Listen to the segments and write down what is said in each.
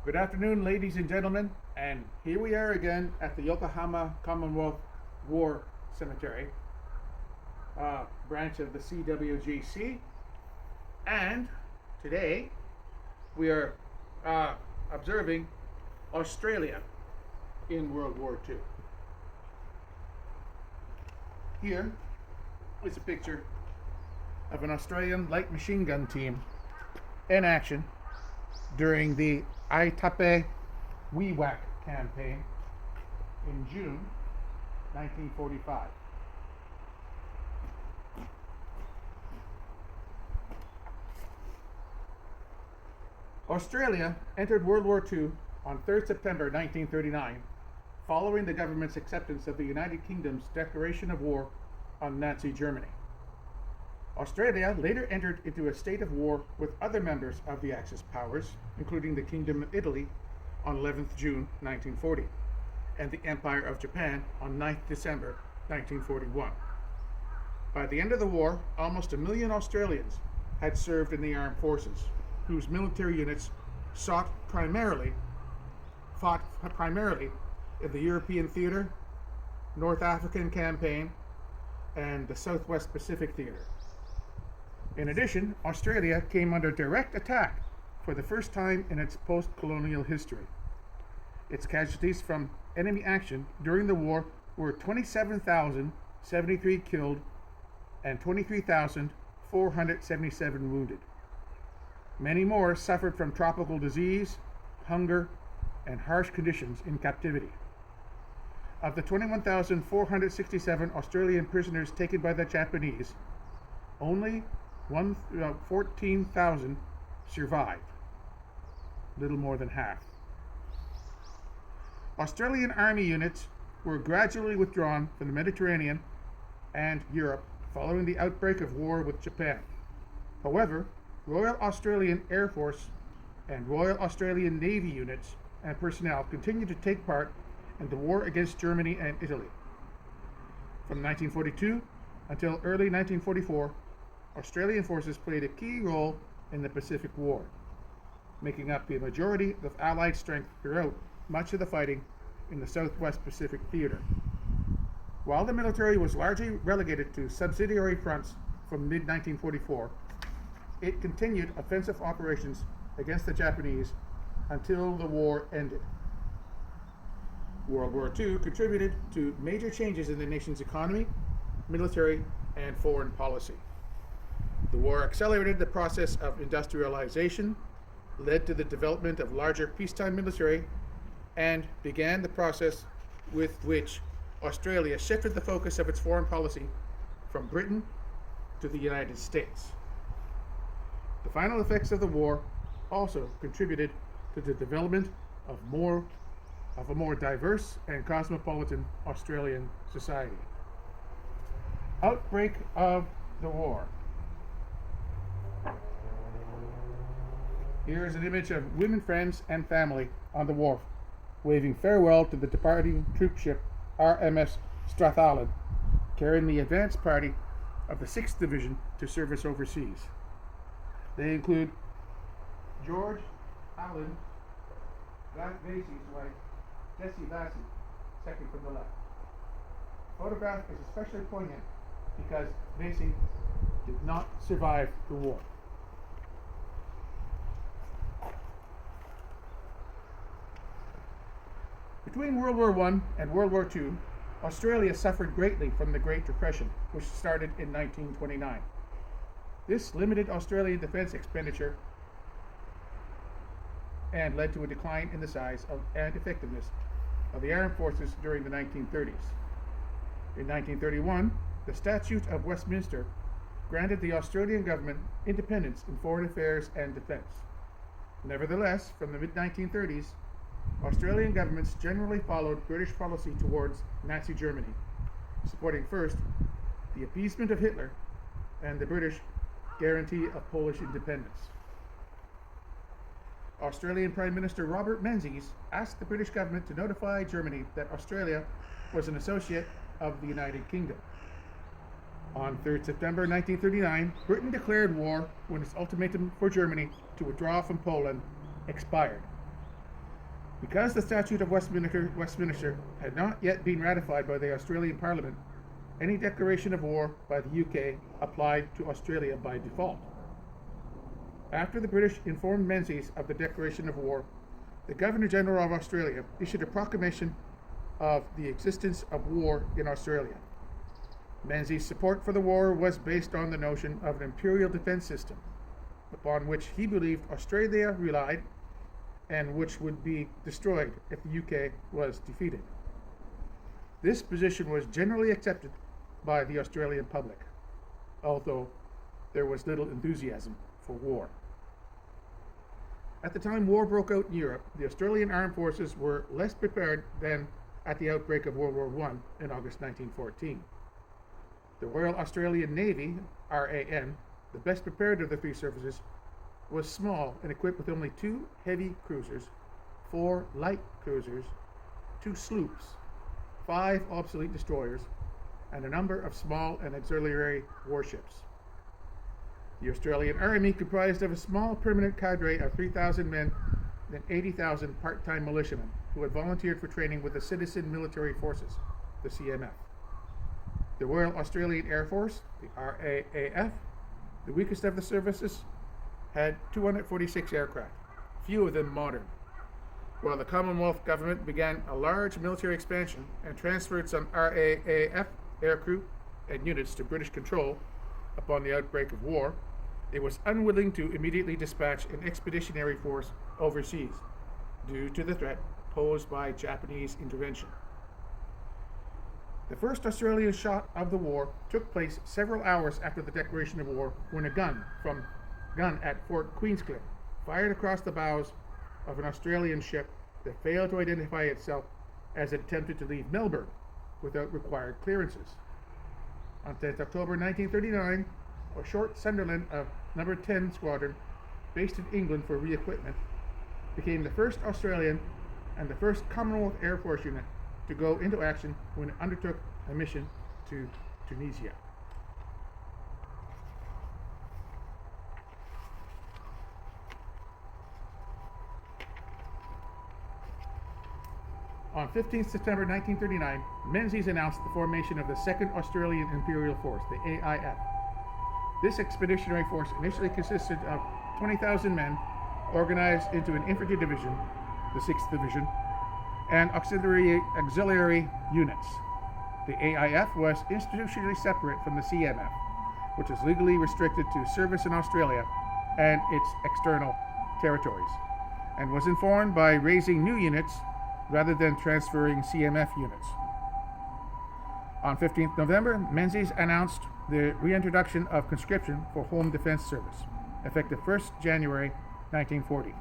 Good afternoon, ladies and gentlemen, and here we are again at the Yokohama Commonwealth War Cemetery, branch of the CWGC, and today we are observing Australia in World War II. Here is a picture of an Australian light machine gun team in action during the Aitape Wewak campaign in June 1945. Australia entered World War II on 3rd September 1939, following the government's acceptance of the United Kingdom's declaration of war on Nazi Germany. Australia later entered into a state of war with other members of the Axis powers, including the Kingdom of Italy on 11th June 1940 and the Empire of Japan on 9th December 1941. By the end of the war, almost 1 million Australians had served in the armed forces, whose military units fought primarily in the European Theater, North African Campaign, and the Southwest Pacific Theater. In addition, Australia came under direct attack for the first time in its post-colonial history. Its casualties from enemy action during the war were 27,073 killed and 23,477 wounded. Many more suffered from tropical disease, hunger, and harsh conditions in captivity. Of the 21,467 Australian prisoners taken by the Japanese, only 14,000 survived, little more than half. Australian army units were gradually withdrawn from the Mediterranean and Europe following the outbreak of war with Japan. However, Royal Australian Air Force and Royal Australian Navy units and personnel continued to take part in the war against Germany and Italy. From 1942 until early 1944, Australian forces played a key role in the Pacific War, making up the majority of Allied strength throughout much of the fighting in the Southwest Pacific Theater. While the military was largely relegated to subsidiary fronts from mid-1944, it continued offensive operations against the Japanese until the war ended. World War II contributed to major changes in the nation's economy, military, and foreign policy. The war accelerated the process of industrialization, led to the development of larger peacetime military, and began the process with which Australia shifted the focus of its foreign policy from Britain to the United States. The final effects of the war also contributed to the development of a more diverse and cosmopolitan Australian society. Outbreak of the war. Here is an image of women, friends, and family on the wharf, waving farewell to the departing troop ship RMS Strathallan, carrying the advance party of the 6th Division to service overseas. They include George Allen Vasey's wife, Jessie Vasey, second from the left. The photograph is especially poignant because Vasey did not survive the war. Between World War I and World War II, Australia suffered greatly from the Great Depression, which started in 1929. This limited Australian defense expenditure and led to a decline in the size and effectiveness of the armed forces during the 1930s. In 1931, the Statute of Westminster granted the Australian government independence in foreign affairs and defense. Nevertheless, from the mid-1930s, Australian governments generally followed British policy towards Nazi Germany, supporting first the appeasement of Hitler and the British guarantee of Polish independence. Australian Prime Minister Robert Menzies asked the British government to notify Germany that Australia was an associate of the United Kingdom. On 3rd September 1939, Britain declared war when its ultimatum for Germany to withdraw from Poland expired. Because the Statute of Westminster had not yet been ratified by the Australian Parliament, any declaration of war by the UK applied to Australia by default. After the British informed Menzies of the declaration of war, the Governor-General of Australia issued a proclamation of the existence of war in Australia. Menzies' support for the war was based on the notion of an imperial defense system, upon which he believed Australia relied and which would be destroyed if the UK was defeated. This position was generally accepted by the Australian public, although there was little enthusiasm for war. At the time war broke out in Europe, the Australian armed forces were less prepared than at the outbreak of World War I in August 1914. The Royal Australian Navy, RAN, the best prepared of the three services, was small and equipped with only 2 heavy cruisers, 4 light cruisers, 2 sloops, 5 obsolete destroyers, and a number of small and auxiliary warships. The Australian Army comprised of a small permanent cadre of 3,000 men and 80,000 part-time militiamen who had volunteered for training with the Citizen Military Forces, the CMF. The Royal Australian Air Force, the RAAF, the weakest of the services, had 246 aircraft, few of them modern. While the Commonwealth government began a large military expansion and transferred some RAAF aircrew and units to British control upon the outbreak of war, it was unwilling to immediately dispatch an expeditionary force overseas due to the threat posed by Japanese intervention. The first Australian shot of the war took place several hours after the declaration of war when a gun at Fort Queenscliff fired across the bows of an Australian ship that failed to identify itself as it attempted to leave Melbourne without required clearances. On 10th October 1939, a short Sunderland of No. 10 Squadron, based in England for re-equipment, became the first Australian and the first Commonwealth Air Force unit to go into action when it undertook a mission to Tunisia. On 15th September 1939, Menzies announced the formation of the 2nd Australian Imperial Force, the AIF. This expeditionary force initially consisted of 20,000 men organized into an infantry division, the 6th Division, and auxiliary units. The AIF was institutionally separate from the CMF, which is legally restricted to service in Australia and its external territories, and was informed by raising new units rather than transferring CMF units. On 15th November, Menzies announced the reintroduction of conscription for Home Defence Service, effective 1st January 1940.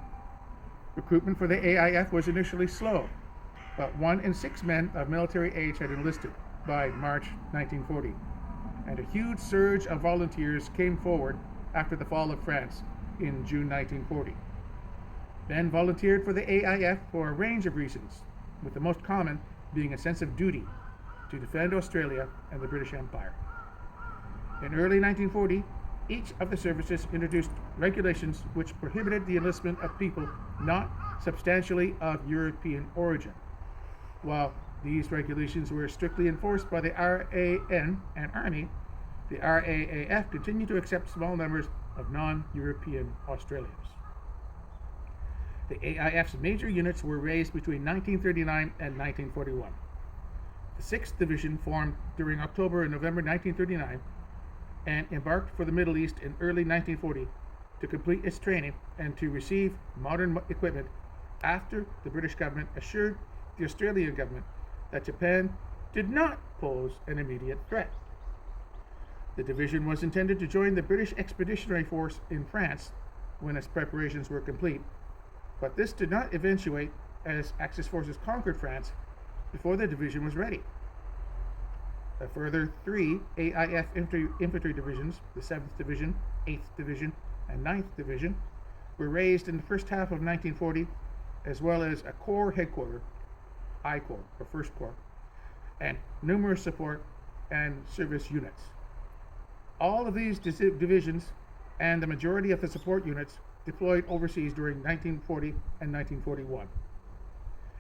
Recruitment for the AIF was initially slow, but 1 in 6 men of military age had enlisted by March 1940, and a huge surge of volunteers came forward after the fall of France in June 1940. Men volunteered for the AIF for a range of reasons, with the most common being a sense of duty to defend Australia and the British Empire. In early 1940, each of the services introduced regulations which prohibited the enlistment of people not substantially of European origin. While these regulations were strictly enforced by the RAN and Army, the RAAF continued to accept small numbers of non-European Australians. The AIF's major units were raised between 1939 and 1941. The 6th Division formed during October and November 1939 and embarked for the Middle East in early 1940 to complete its training and to receive modern equipment after the British government assured the Australian government that Japan did not pose an immediate threat. The division was intended to join the British Expeditionary Force in France when its preparations were complete, but this did not eventuate as Axis forces conquered France before the division was ready. A further 3 AIF infantry divisions, the 7th Division, 8th Division, and 9th Division, were raised in the first half of 1940, as well as a Corps headquarters, I Corps, or First Corps, and numerous support and service units. All of these divisions and the majority of the support units deployed overseas during 1940 and 1941.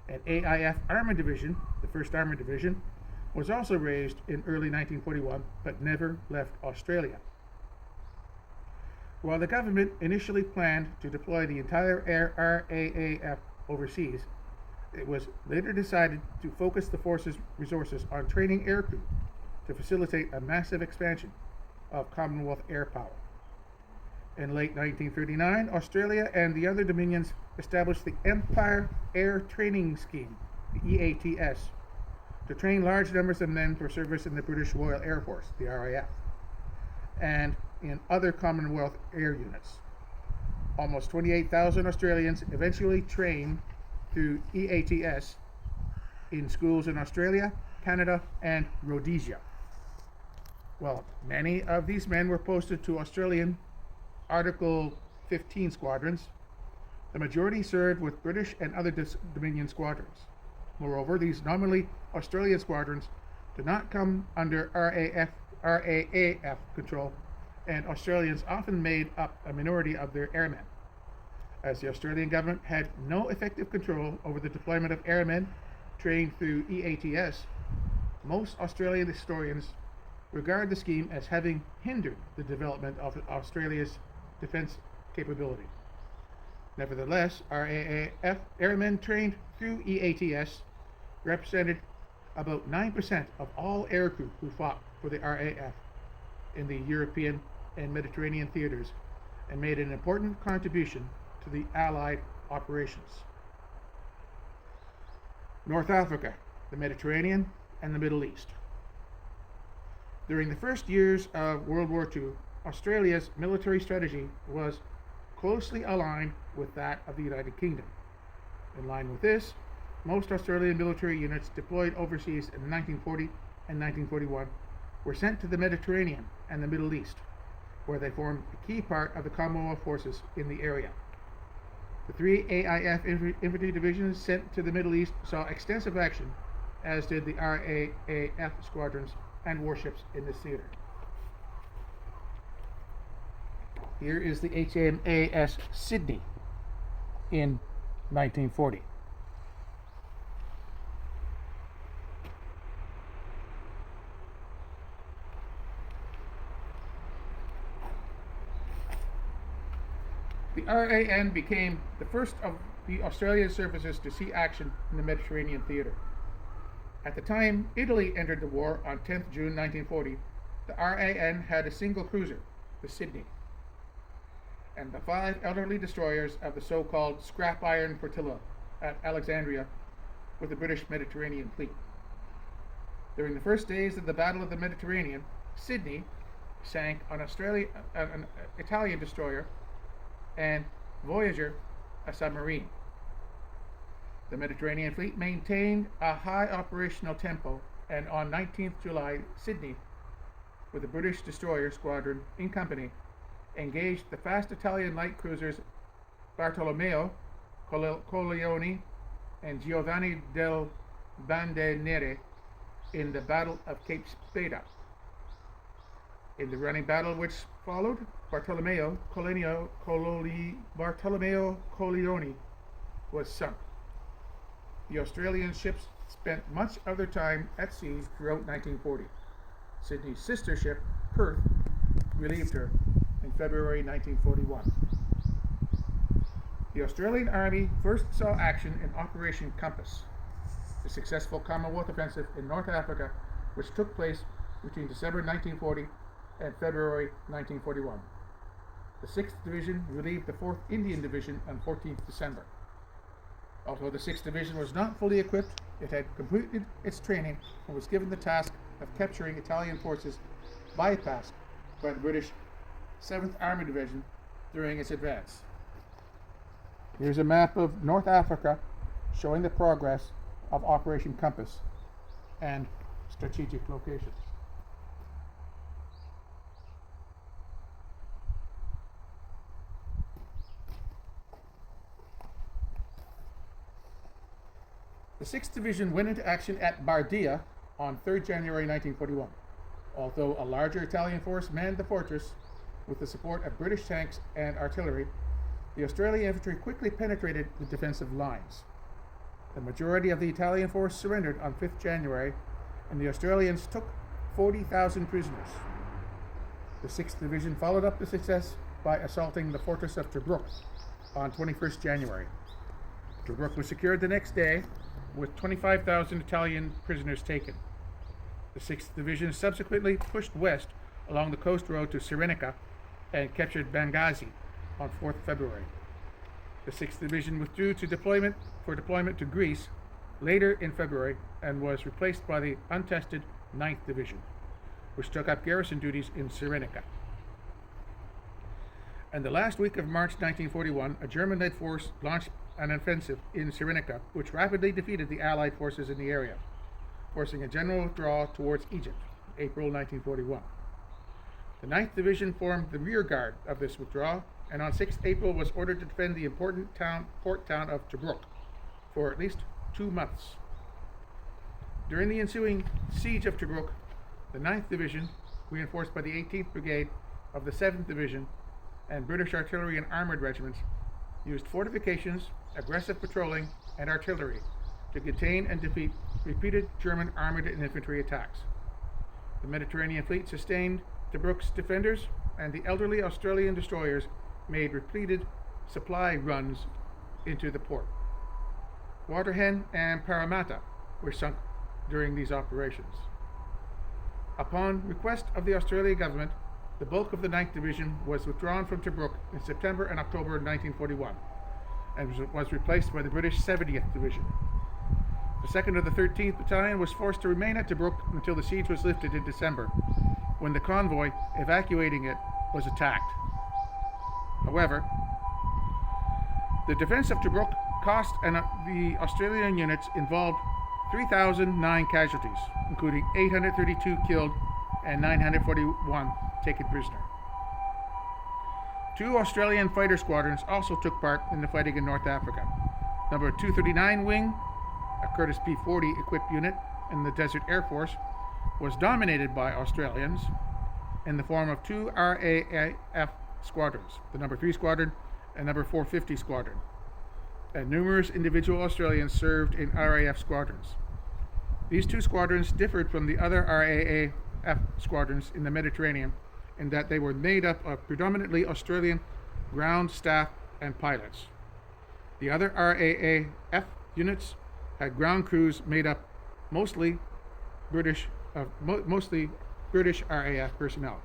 An AIF Armored Division, the 1st Armored Division, was also raised in early 1941 but never left Australia. While the government initially planned to deploy the entire RAAF overseas, it was later decided to focus the force's resources on training aircrew to facilitate a massive expansion of Commonwealth air power. In late 1939, Australia and the other dominions established the Empire Air Training Scheme, the EATS, to train large numbers of men for service in the British Royal Air Force, the RAF, and in other Commonwealth air units. Almost 28,000 Australians eventually trained through EATS in schools in Australia, Canada, and Rhodesia. Well, many of these men were posted to Australian Article 15 squadrons. The majority served with British and other Dominion squadrons. Moreover, these nominally Australian squadrons did not come under RAAF control, and Australians often made up a minority of their airmen. As the Australian government had no effective control over the deployment of airmen trained through EATS, most Australian historians regard the scheme as having hindered the development of Australia's defense capability. Nevertheless, RAAF airmen trained through EATS represented about 9% of all aircrew who fought for the RAF in the European and Mediterranean theaters and made an important contribution to the Allied operations. North Africa, the Mediterranean, and the Middle East. During the first years of World War II, Australia's military strategy was closely aligned with that of the United Kingdom. In line with this, most Australian military units deployed overseas in 1940 and 1941 were sent to the Mediterranean and the Middle East, where they formed a key part of the Commonwealth forces in the area. The 3 AIF infantry divisions sent to the Middle East saw extensive action, as did the RAAF squadrons and warships in this theater. Here is the HMAS Sydney in 1940. The RAN became the first of the Australian services to see action in the Mediterranean theater. At the time Italy entered the war on 10th June 1940, the RAN had a single cruiser, the Sydney, and the 5 elderly destroyers of the so-called Scrap Iron Flotilla at Alexandria with the British Mediterranean fleet. During the first days of the Battle of the Mediterranean, Sydney sank an Italian destroyer, and Voyager, a submarine. The Mediterranean fleet maintained a high operational tempo, and on 19th July, Sydney, with the British destroyer squadron in company, engaged the fast Italian light cruisers Bartolomeo, Colleoni, and Giovanni del Bandinere in the Battle of Cape Spada. In the running battle which followed, Bartolomeo Colleoni was sunk. The Australian ships spent much of their time at sea throughout 1940. Sydney's sister ship, Perth, relieved her in February 1941. The Australian Army first saw action in Operation Compass, the successful Commonwealth offensive in North Africa, which took place between December 1940 and February 1941. The 6th Division relieved the 4th Indian Division on 14th December. Although the 6th Division was not fully equipped, it had completed its training and was given the task of capturing Italian forces bypassed by the British 7th Armored Division during its advance. Here's a map of North Africa showing the progress of Operation Compass and strategic locations. The 6th Division went into action at Bardia on 3rd January 1941. Although a larger Italian force manned the fortress with the support of British tanks and artillery, the Australian infantry quickly penetrated the defensive lines. The majority of the Italian force surrendered on 5th January, and the Australians took 40,000 prisoners. The 6th Division followed up the success by assaulting the fortress of Tobruk on 21st January. Tobruk was secured the next day, with 25,000 Italian prisoners taken. The 6th Division subsequently pushed west along the coast road to Cyrenaica and captured Benghazi on 4th February. The 6th Division withdrew for deployment to Greece later in February and was replaced by the untested 9th Division, which took up garrison duties in Cyrenaica. In the last week of March 1941, a German-led force launched an offensive in Cyrenaica, which rapidly defeated the Allied forces in the area, forcing a general withdrawal towards Egypt, April 1941. The 9th Division formed the rear guard of this withdrawal, and on 6th April was ordered to defend the important port town of Tobruk for at least 2 months. During the ensuing siege of Tobruk, the 9th Division, reinforced by the 18th Brigade of the 7th Division and British artillery and armored regiments, used fortifications, aggressive patrolling, and artillery to contain and defeat repeated German armored and infantry attacks. The Mediterranean fleet sustained Tobruk's defenders, and the elderly Australian destroyers made repeated supply runs into the port. Waterhen and Parramatta were sunk during these operations. Upon request of the Australian government, the bulk of the 9th Division was withdrawn from Tobruk in September and October 1941 and was replaced by the British 70th Division. The 2nd of the 13th Battalion was forced to remain at Tobruk until the siege was lifted in December, when the convoy evacuating it was attacked. However, the defense of Tobruk cost the Australian units involved 3,009 casualties, including 832 killed and 941 taken prisoner. 2 Australian fighter squadrons also took part in the fighting in North Africa. Number 239 Wing, a Curtis P-40 equipped unit in the Desert Air Force, was dominated by Australians in the form of 2 RAF squadrons, the number 3 Squadron and number 450 Squadron, and numerous individual Australians served in RAF squadrons. These 2 squadrons differed from the other RAF squadrons in the Mediterranean in that they were made up of predominantly Australian ground staff and pilots. The other RAF units had ground crews made up mostly British RAF personnel.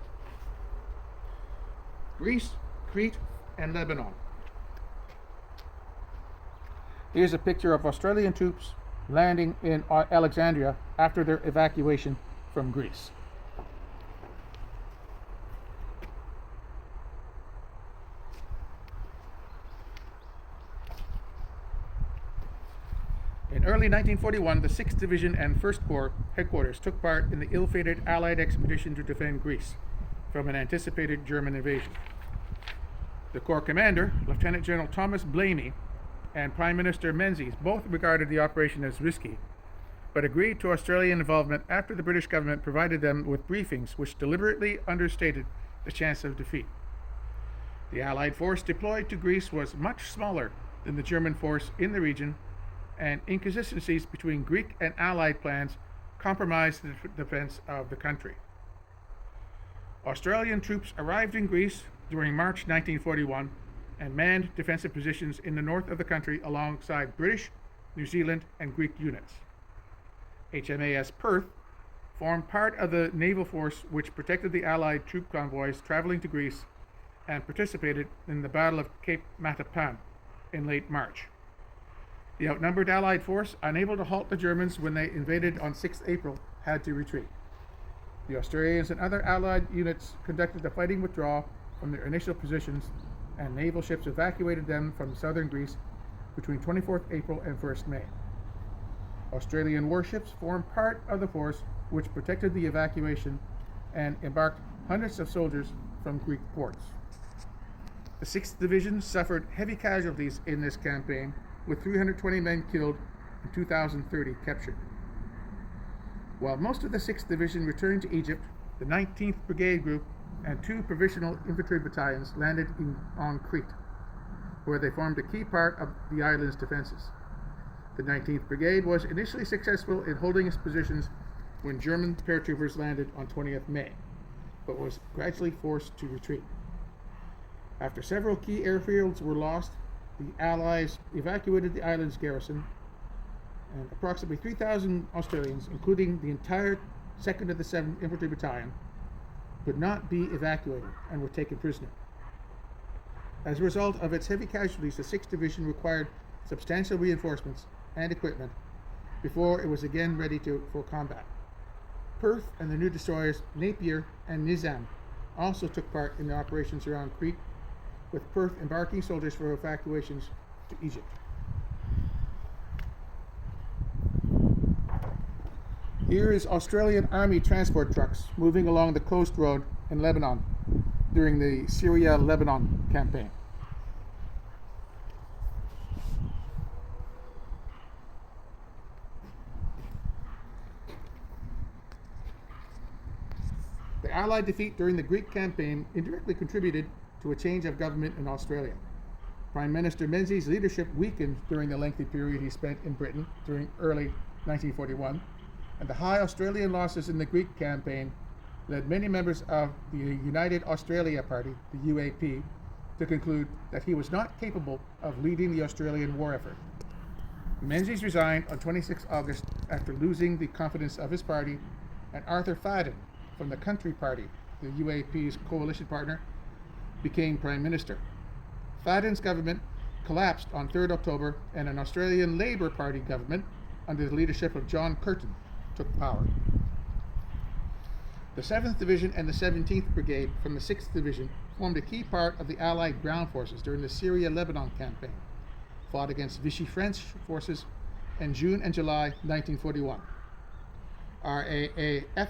Greece, Crete, and Lebanon. Here's a picture of Australian troops landing in Alexandria after their evacuation from Greece. In early 1941, the 6th Division and 1st Corps headquarters took part in the ill-fated Allied expedition to defend Greece from an anticipated German invasion. The Corps commander, Lieutenant General Thomas Blamey, and Prime Minister Menzies both regarded the operation as risky, but agreed to Australian involvement after the British government provided them with briefings which deliberately understated the chance of defeat. The Allied force deployed to Greece was much smaller than the German force in the region, and inconsistencies between Greek and Allied plans compromised the defense of the country. Australian troops arrived in Greece during March 1941 and manned defensive positions in the north of the country alongside British, New Zealand, and Greek units. HMAS Perth formed part of the naval force which protected the Allied troop convoys traveling to Greece and participated in the Battle of Cape Matapan in late March. The outnumbered Allied force, unable to halt the Germans when they invaded on 6 April, had to retreat. The Australians and other Allied units conducted a fighting withdrawal from their initial positions, and naval ships evacuated them from southern Greece between 24th April and 1st May. Australian warships formed part of the force which protected the evacuation and embarked hundreds of soldiers from Greek ports. The 6th Division suffered heavy casualties in this campaign, with 320 men killed and 2,030 captured. While most of the 6th Division returned to Egypt, the 19th Brigade Group and 2 provisional infantry battalions landed on Crete, where they formed a key part of the island's defenses. The 19th Brigade was initially successful in holding its positions when German paratroopers landed on 20th May, but was gradually forced to retreat. After several key airfields were lost, the Allies evacuated the island's garrison, and approximately 3,000 Australians, including the entire 2nd of the 7th Infantry Battalion, could not be evacuated and were taken prisoner. As a result of its heavy casualties, the 6th Division required substantial reinforcements and equipment before it was again ready for combat. Perth and the new destroyers Napier and Nizam also took part in the operations around Crete, with Perth embarking soldiers for evacuations to Egypt. Here is Australian Army transport trucks moving along the coast road in Lebanon during the Syria-Lebanon campaign. The Allied defeat during the Greek campaign indirectly contributed to a change of government in Australia. Prime Minister Menzies' leadership weakened during the lengthy period he spent in Britain during early 1941, and the high Australian losses in the Greek campaign led many members of the United Australia Party, the UAP, to conclude that he was not capable of leading the Australian war effort. Menzies resigned on 26 August after losing the confidence of his party, and Arthur Fadden from the Country Party, the UAP's coalition partner, became Prime Minister. Fadden's government collapsed on 3rd October, and an Australian Labor Party government under the leadership of John Curtin took power. The 7th Division and the 17th Brigade from the 6th Division formed a key part of the Allied ground forces during the Syria-Lebanon campaign, fought against Vichy French forces in June and July 1941. RAAF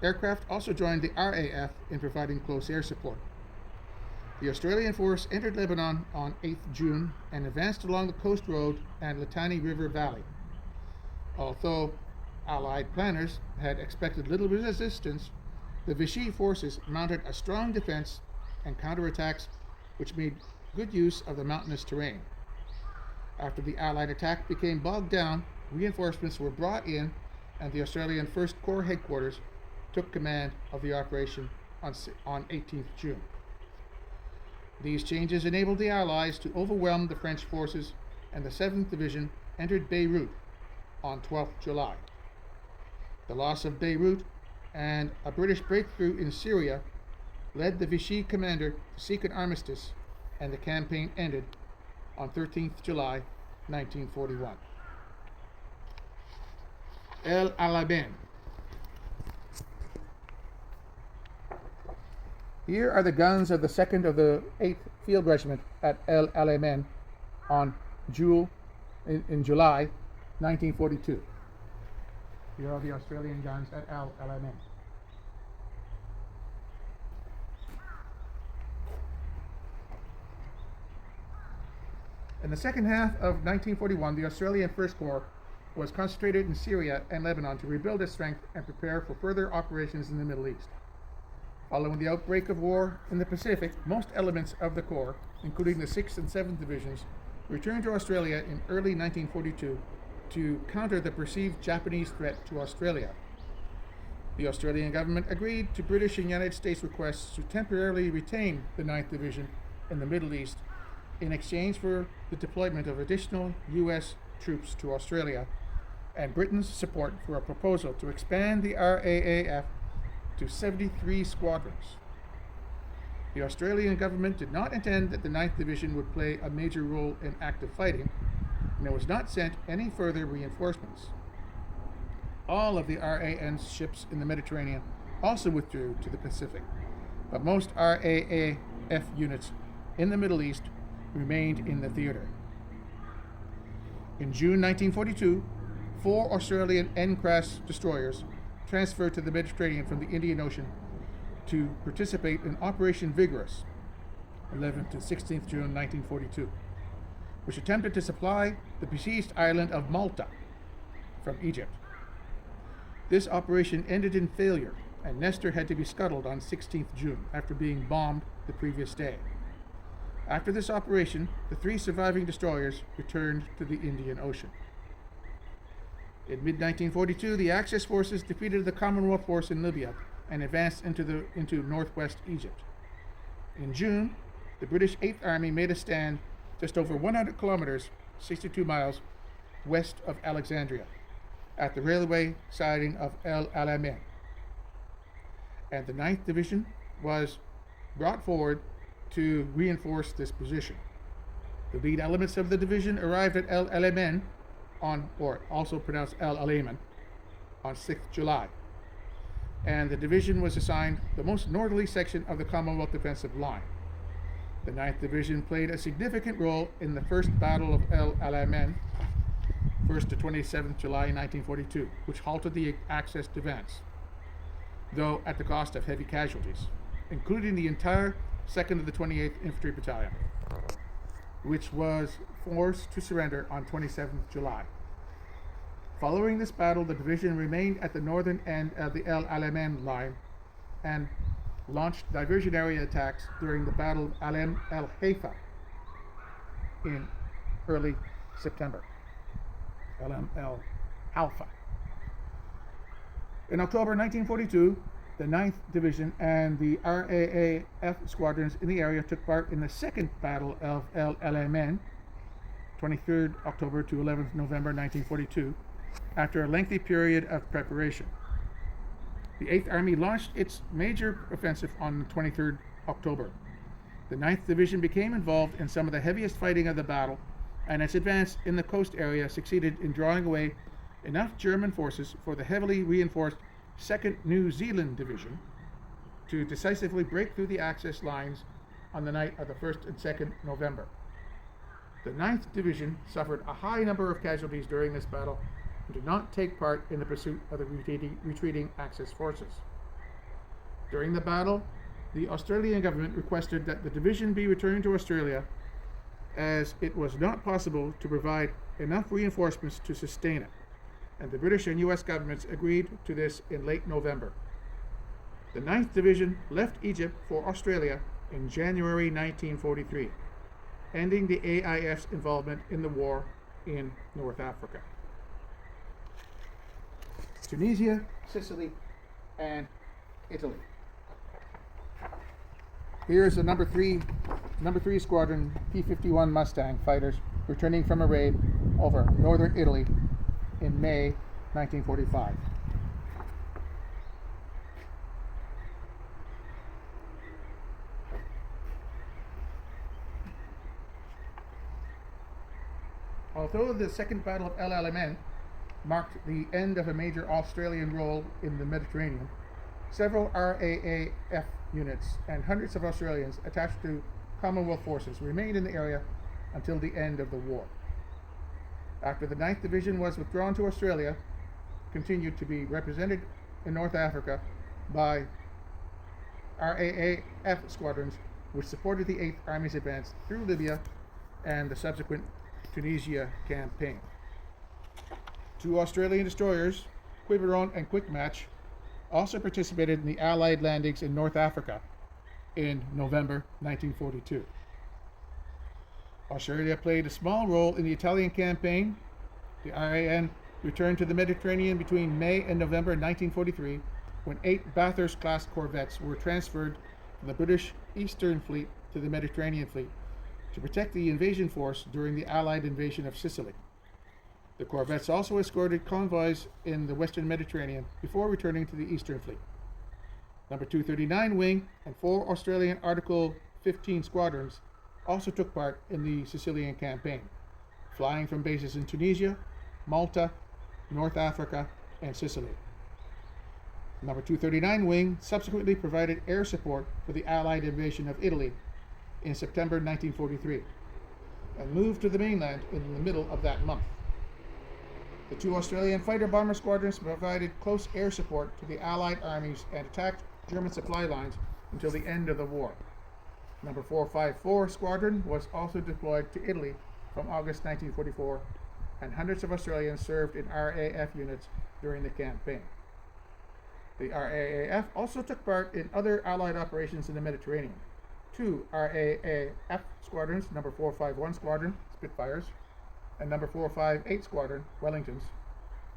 aircraft also joined the RAF in providing close air support. The Australian force entered Lebanon on 8th June and advanced along the coast road and Litani River Valley. Although Allied planners had expected little resistance, the Vichy forces mounted a strong defense and counterattacks which made good use of the mountainous terrain. After the Allied attack became bogged down, reinforcements were brought in, and the Australian 1st Corps headquarters took command of the operation on 18th June. These changes enabled the Allies to overwhelm the French forces, and the 7th Division entered Beirut on 12th July. The loss of Beirut and a British breakthrough in Syria led the Vichy commander to seek an armistice, and the campaign ended on 13th July 1941. El Alamein. Here are the guns of the 2nd of the 8th Field Regiment at El Alamein in July 1942. Here are the Australian guns at El Alamein. In the second half of 1941, the Australian First Corps was concentrated in Syria and Lebanon to rebuild its strength and prepare for further operations in the Middle East. Following the outbreak of war in the Pacific, most elements of the Corps, including the 6th and 7th Divisions, returned to Australia in early 1942 to counter the perceived Japanese threat to Australia. The Australian government agreed to British and United States requests to temporarily retain the 9th Division in the Middle East in exchange for the deployment of additional U.S. troops to Australia, and Britain's support for a proposal to expand the RAAF to 73 squadrons. The Australian government did not intend that the 9th Division would play a major role in active fighting, and it was not sent any further reinforcements. All of the RAN's ships in the Mediterranean also withdrew to the Pacific, but most RAAF units in the Middle East remained in the theater. In June 1942, 4 Australian N-class destroyers transferred to the Mediterranean from the Indian Ocean to participate in Operation Vigorous, 11th to 16th June 1942, which attempted to supply the besieged island of Malta from Egypt. This operation ended in failure, and Nestor had to be scuttled on 16th June after being bombed the previous day. After this operation, the 3 surviving destroyers returned to the Indian Ocean. In mid-1942, the Axis forces defeated the Commonwealth force in Libya and advanced into northwest Egypt. In June, the British 8th Army made a stand just over 100 kilometers, 62 miles, west of Alexandria, at the railway siding of El Alamein. And the 9th Division was brought forward to reinforce this position. The lead elements of the division arrived at El Alamein or also pronounced El Alamein, on 6th July. And the division was assigned the most northerly section of the Commonwealth defensive line. The 9th Division played a significant role in the First Battle of El Alamein, 1st to 27th July 1942, which halted the Axis advance, though at the cost of heavy casualties, including the entire 2nd of the 28th Infantry Battalion, which was forced to surrender on 27th July. Following this battle, the division remained at the northern end of the El Alamein line and launched diversionary attacks during the Battle of Alem el Haifa in early September. Alem el Halfa. In October 1942, the 9th Division and the RAAF squadrons in the area took part in the Second Battle of El Alamein, 23rd October to 11th November 1942, after a lengthy period of preparation. The 8th Army launched its major offensive on 23rd October. The 9th Division became involved in some of the heaviest fighting of the battle, and its advance in the coast area succeeded in drawing away enough German forces for the heavily reinforced 2nd New Zealand Division to decisively break through the Axis lines on the night of the 1st and 2nd November. The 9th Division suffered a high number of casualties during this battle and did not take part in the pursuit of the retreating Axis forces. During the battle, the Australian government requested that the division be returned to Australia, as it was not possible to provide enough reinforcements to sustain it, and the British and US governments agreed to this in late November. The 9th Division left Egypt for Australia in January 1943, ending the AIF's involvement in the war in North Africa. Tunisia, Sicily, and Italy. Here's the number three Squadron P-51 Mustang fighters returning from a raid over northern Italy in May 1945. Although the Second Battle of El Alamein marked the end of a major Australian role in the Mediterranean, several RAAF units and hundreds of Australians attached to Commonwealth forces remained in the area until the end of the war. After the 9th Division was withdrawn to Australia, continued to be represented in North Africa by RAAF squadrons, which supported the 8th Army's advance through Libya and the subsequent Tunisia campaign. 2 Australian destroyers, Quiberon and Quickmatch, also participated in the Allied landings in North Africa in November 1942. Australia played a small role in the Italian campaign. The RAN returned to the Mediterranean between May and November 1943, when 8 Bathurst-class corvettes were transferred from the British Eastern Fleet to the Mediterranean Fleet to protect the invasion force during the Allied invasion of Sicily. The corvettes also escorted convoys in the Western Mediterranean before returning to the Eastern Fleet. Number 239 Wing and 4 Australian Article 15 squadrons also took part in the Sicilian campaign, flying from bases in Tunisia, Malta, North Africa, and Sicily. Number 239 Wing subsequently provided air support for the Allied invasion of Italy in September 1943 and moved to the mainland in the middle of that month. The 2 Australian fighter bomber squadrons provided close air support to the Allied armies and attacked German supply lines until the end of the war. Number 454 Squadron was also deployed to Italy from August 1944, and hundreds of Australians served in RAF units during the campaign. The RAAF also took part in other Allied operations in the Mediterranean. two RAAF squadrons, number 451 Squadron, Spitfires, and number 458 Squadron, Wellingtons,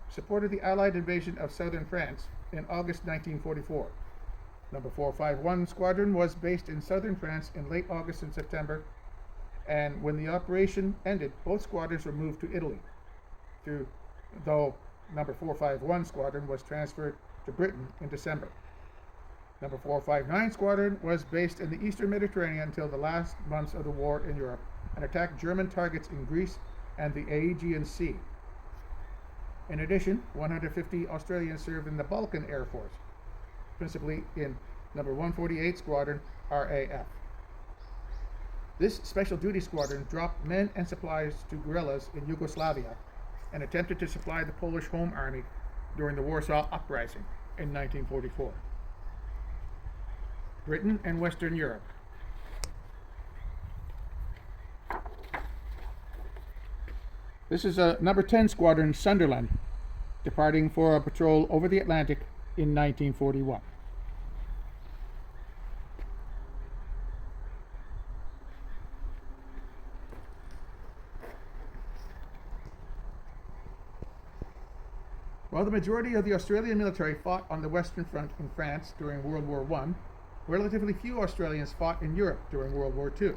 supported the Allied invasion of southern France in August 1944. Number 451 Squadron was based in southern France in late August and September, and when the operation ended, both squadrons were moved to Italy, though number 451 Squadron was transferred to Britain in December. Number 459 Squadron was based in the eastern Mediterranean until the last months of the war in Europe and attacked German targets in Greece and the Aegean Sea. In addition, 150 Australians served in the Balkan Air Force, principally in number 148 Squadron, RAF. This special duty squadron dropped men and supplies to guerrillas in Yugoslavia and attempted to supply the Polish Home Army during the Warsaw Uprising in 1944. Britain and Western Europe. This is number 10 Squadron Sunderland, departing for a patrol over the Atlantic in 1941. While the majority of the Australian military fought on the Western Front in France during World War I, relatively few Australians fought in Europe during World War II.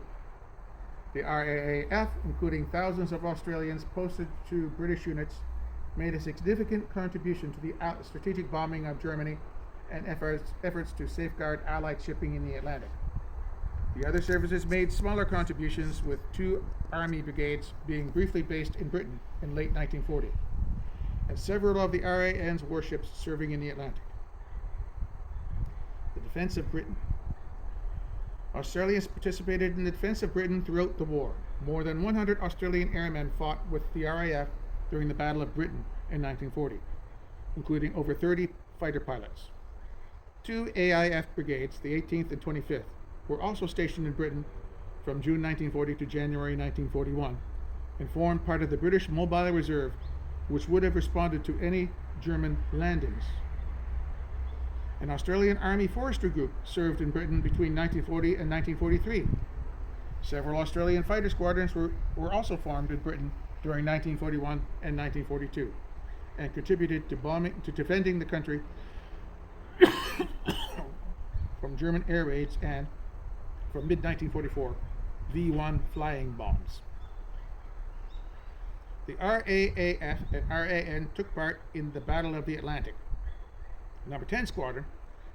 The RAAF, including thousands of Australians posted to British units, made a significant contribution to the strategic bombing of Germany and efforts to safeguard Allied shipping in the Atlantic. The other services made smaller contributions, with two Army brigades being briefly based in Britain in late 1940, and several of the RAN's warships serving in the Atlantic. The defense of Britain. Australians participated in the defense of Britain throughout the war. More than 100 Australian airmen fought with the RAF during the Battle of Britain in 1940, including over 30 fighter pilots. Two AIF brigades, the 18th and 25th, were also stationed in Britain from June 1940 to January 1941 and formed part of the British Mobile Reserve, which would have responded to any German landings. An Australian Army Forestry Group served in Britain between 1940 and 1943. Several Australian fighter squadrons were also formed in Britain during 1941 and 1942 and contributed to defending the country from German air raids and, from mid-1944, V-1 flying bombs. The RAAF and RAN took part in the Battle of the Atlantic. Number 10 Squadron,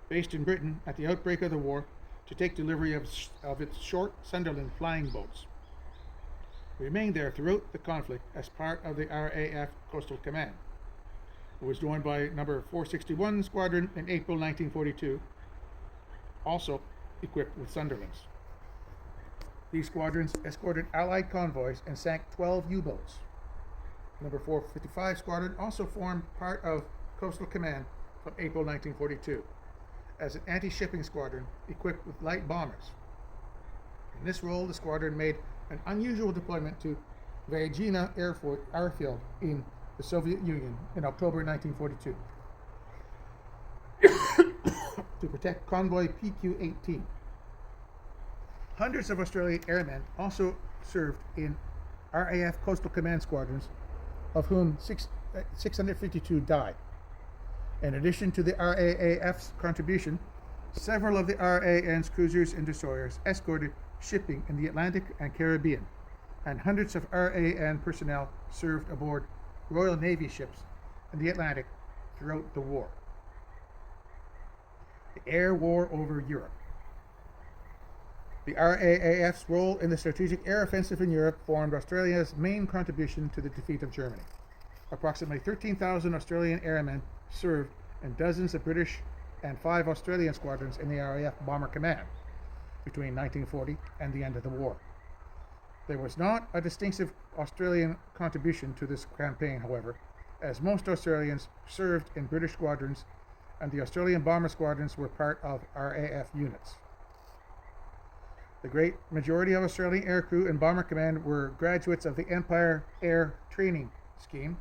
based in Britain at the outbreak of the war, to take delivery of its short Sunderland flying boats. Remained there throughout the conflict as part of the RAF Coastal Command. It was joined by number 461 Squadron in April 1942, also equipped with Sunderlands. These squadrons escorted Allied convoys and sank 12 U-boats. Number 455 Squadron also formed part of Coastal Command from April 1942 as an anti-shipping squadron equipped with light bombers. In this role, the squadron made an unusual deployment to Vyazma Airfield in the Soviet Union in October 1942 to protect convoy PQ-18. Hundreds of Australian airmen also served in RAF Coastal Command squadrons, of whom 652 died. In addition to the RAAF's contribution, several of the RAN's cruisers and destroyers escorted shipping in the Atlantic and Caribbean, and hundreds of RAN personnel served aboard Royal Navy ships in the Atlantic throughout the war. The air war over Europe. The RAAF's role in the strategic air offensive in Europe formed Australia's main contribution to the defeat of Germany. Approximately 13,000 Australian airmen served in dozens of British and 5 Australian squadrons in the RAF Bomber Command between 1940 and the end of the war. There was not a distinctive Australian contribution to this campaign, however, as most Australians served in British squadrons and the Australian bomber squadrons were part of RAF units. The great majority of Australian aircrew and Bomber Command were graduates of the Empire Air Training Scheme.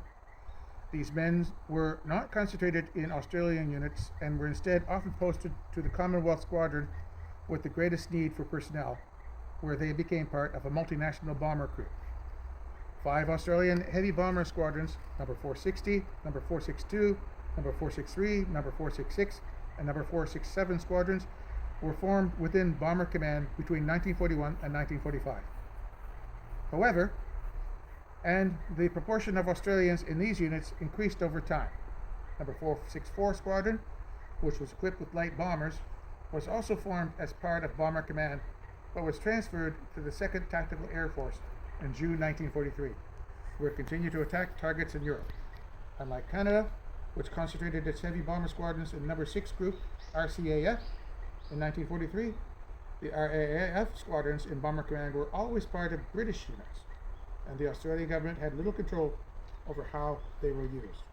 These men were not concentrated in Australian units and were instead often posted to the Commonwealth Squadron with the greatest need for personnel, where they became part of a multinational bomber crew. 5 Australian heavy bomber squadrons, number 460, number 462, number 463, number 466, and number 467 squadrons were formed within Bomber Command between 1941 and 1945. However, and the proportion of Australians in these units increased over time. Number 464 Squadron, which was equipped with light bombers, was also formed as part of Bomber Command, but was transferred to the 2nd Tactical Air Force in June 1943, where it continued to attack targets in Europe. Unlike Canada, which concentrated its heavy bomber squadrons in number 6 Group, RCAF, in 1943, the RAAF squadrons in Bomber Command were always part of British units, and the Australian government had little control over how they were used.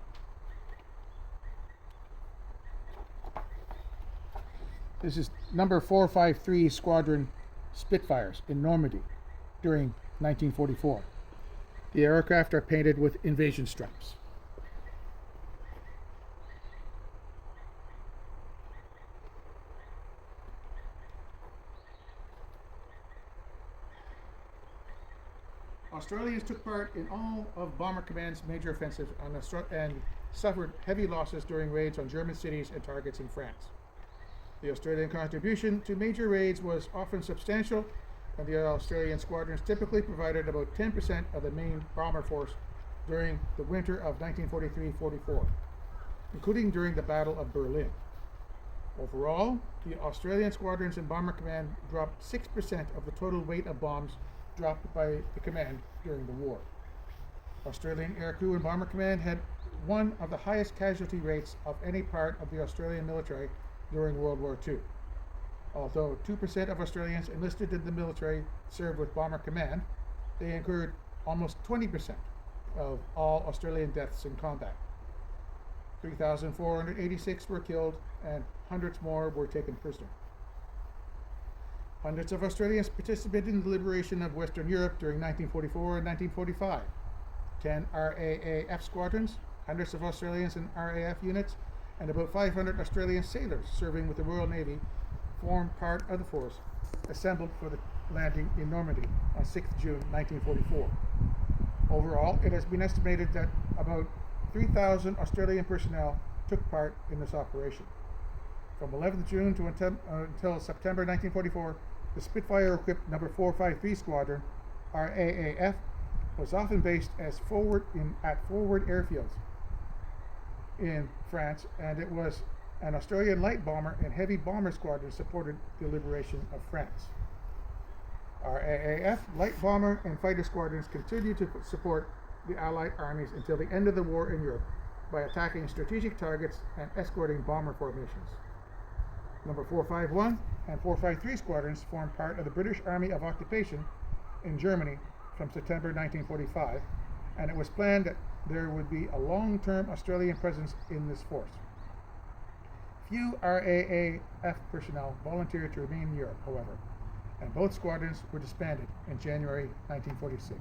This is number 453 Squadron Spitfires in Normandy during 1944. The aircraft are painted with invasion stripes. Australians took part in all of Bomber Command's major offensives and suffered heavy losses during raids on German cities and targets in France. The Australian contribution to major raids was often substantial, and the Australian squadrons typically provided about 10% of the main bomber force during the winter of 1943-44, including during the Battle of Berlin. Overall, the Australian squadrons in Bomber Command dropped 6% of the total weight of bombs dropped by the command during the war. Australian aircrew in Bomber Command had one of the highest casualty rates of any part of the Australian military during World War II. Although 2% of Australians enlisted in the military served with Bomber Command, they incurred almost 20% of all Australian deaths in combat. 3,486 were killed and hundreds more were taken prisoner. Hundreds of Australians participated in the liberation of Western Europe during 1944 and 1945. 10 RAAF squadrons, hundreds of Australians in RAF units, and about 500 Australian sailors serving with the Royal Navy formed part of the force assembled for the landing in Normandy on 6 June 1944. Overall, it has been estimated that about 3,000 Australian personnel took part in this operation. From 11th June to until September 1944, the Spitfire-equipped number 453 Squadron, RAAF, was often based as at forward airfields in France, and it was an Australian light bomber and heavy bomber squadron supported the liberation of France. RAAF light bomber and fighter squadrons continued to support the Allied armies until the end of the war in Europe by attacking strategic targets and escorting bomber formations. Number 451 and 453 squadrons formed part of the British Army of Occupation in Germany from September 1945, and it was planned that there would be a long-term Australian presence in this force. Few RAAF personnel volunteered to remain in Europe, however, and both squadrons were disbanded in January 1946.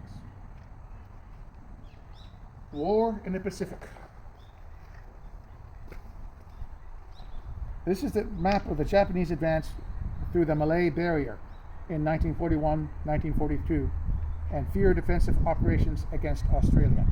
War in the Pacific. This is the map of the Japanese advance through the Malay Barrier in 1941-1942 and feared defensive operations against Australia.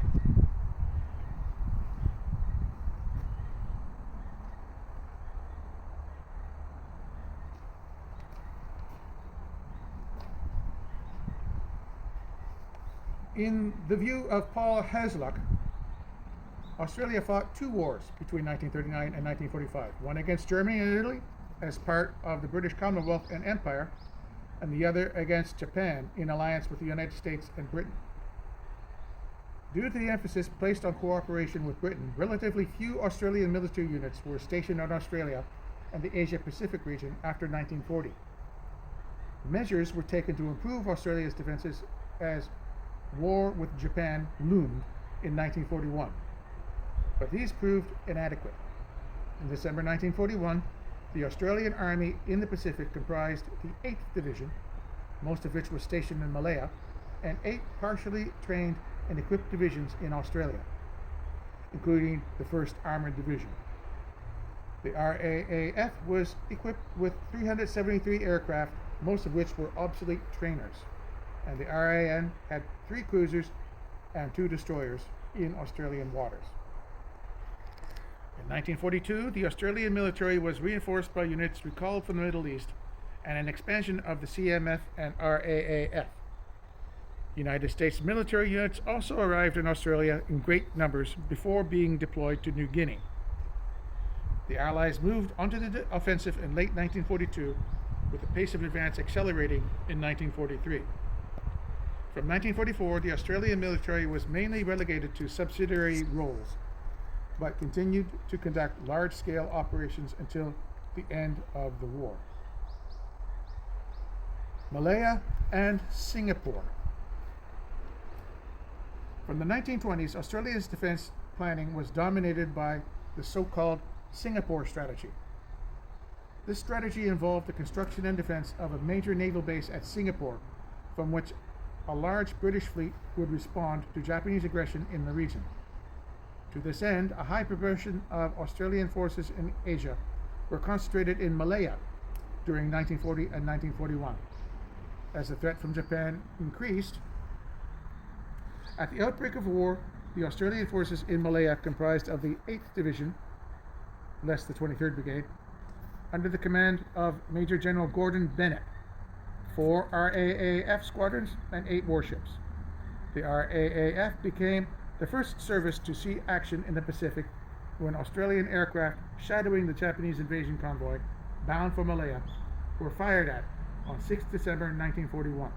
In the view of Paul Hasluck, Australia fought 2 wars between 1939 and 1945, one against Germany and Italy as part of the British Commonwealth and Empire, and the other against Japan in alliance with the United States and Britain. Due to the emphasis placed on cooperation with Britain, relatively few Australian military units were stationed on Australia and the Asia-Pacific region after 1940. Measures were taken to improve Australia's defenses as war with Japan loomed in 1941, but these proved inadequate. In December 1941, the Australian Army in the Pacific comprised the 8th Division, most of which was stationed in Malaya, and 8 partially trained and equipped divisions in Australia, including the 1st Armoured Division. The RAAF was equipped with 373 aircraft, most of which were obsolete trainers, and the RAN had 3 cruisers and 2 destroyers in Australian waters. In 1942, the Australian military was reinforced by units recalled from the Middle East and an expansion of the CMF and RAAF. United States military units also arrived in Australia in great numbers before being deployed to New Guinea. The Allies moved onto the offensive in late 1942, with the pace of advance accelerating in 1943. From 1944, the Australian military was mainly relegated to subsidiary roles, but continued to conduct large-scale operations until the end of the war. Malaya and Singapore. From the 1920s, Australia's defense planning was dominated by the so-called Singapore strategy. This strategy involved the construction and defense of a major naval base at Singapore, from which a large British fleet would respond to Japanese aggression in the region. To this end, a high proportion of Australian forces in Asia were concentrated in Malaya during 1940 and 1941. As the threat from Japan increased, at the outbreak of war, the Australian forces in Malaya comprised of the 8th Division, less the 23rd Brigade, under the command of Major General Gordon Bennett, 4 RAAF squadrons and 8 warships. The RAAF became the first service to see action in the Pacific when Australian aircraft shadowing the Japanese invasion convoy bound for Malaya were fired at on 6 December 1941.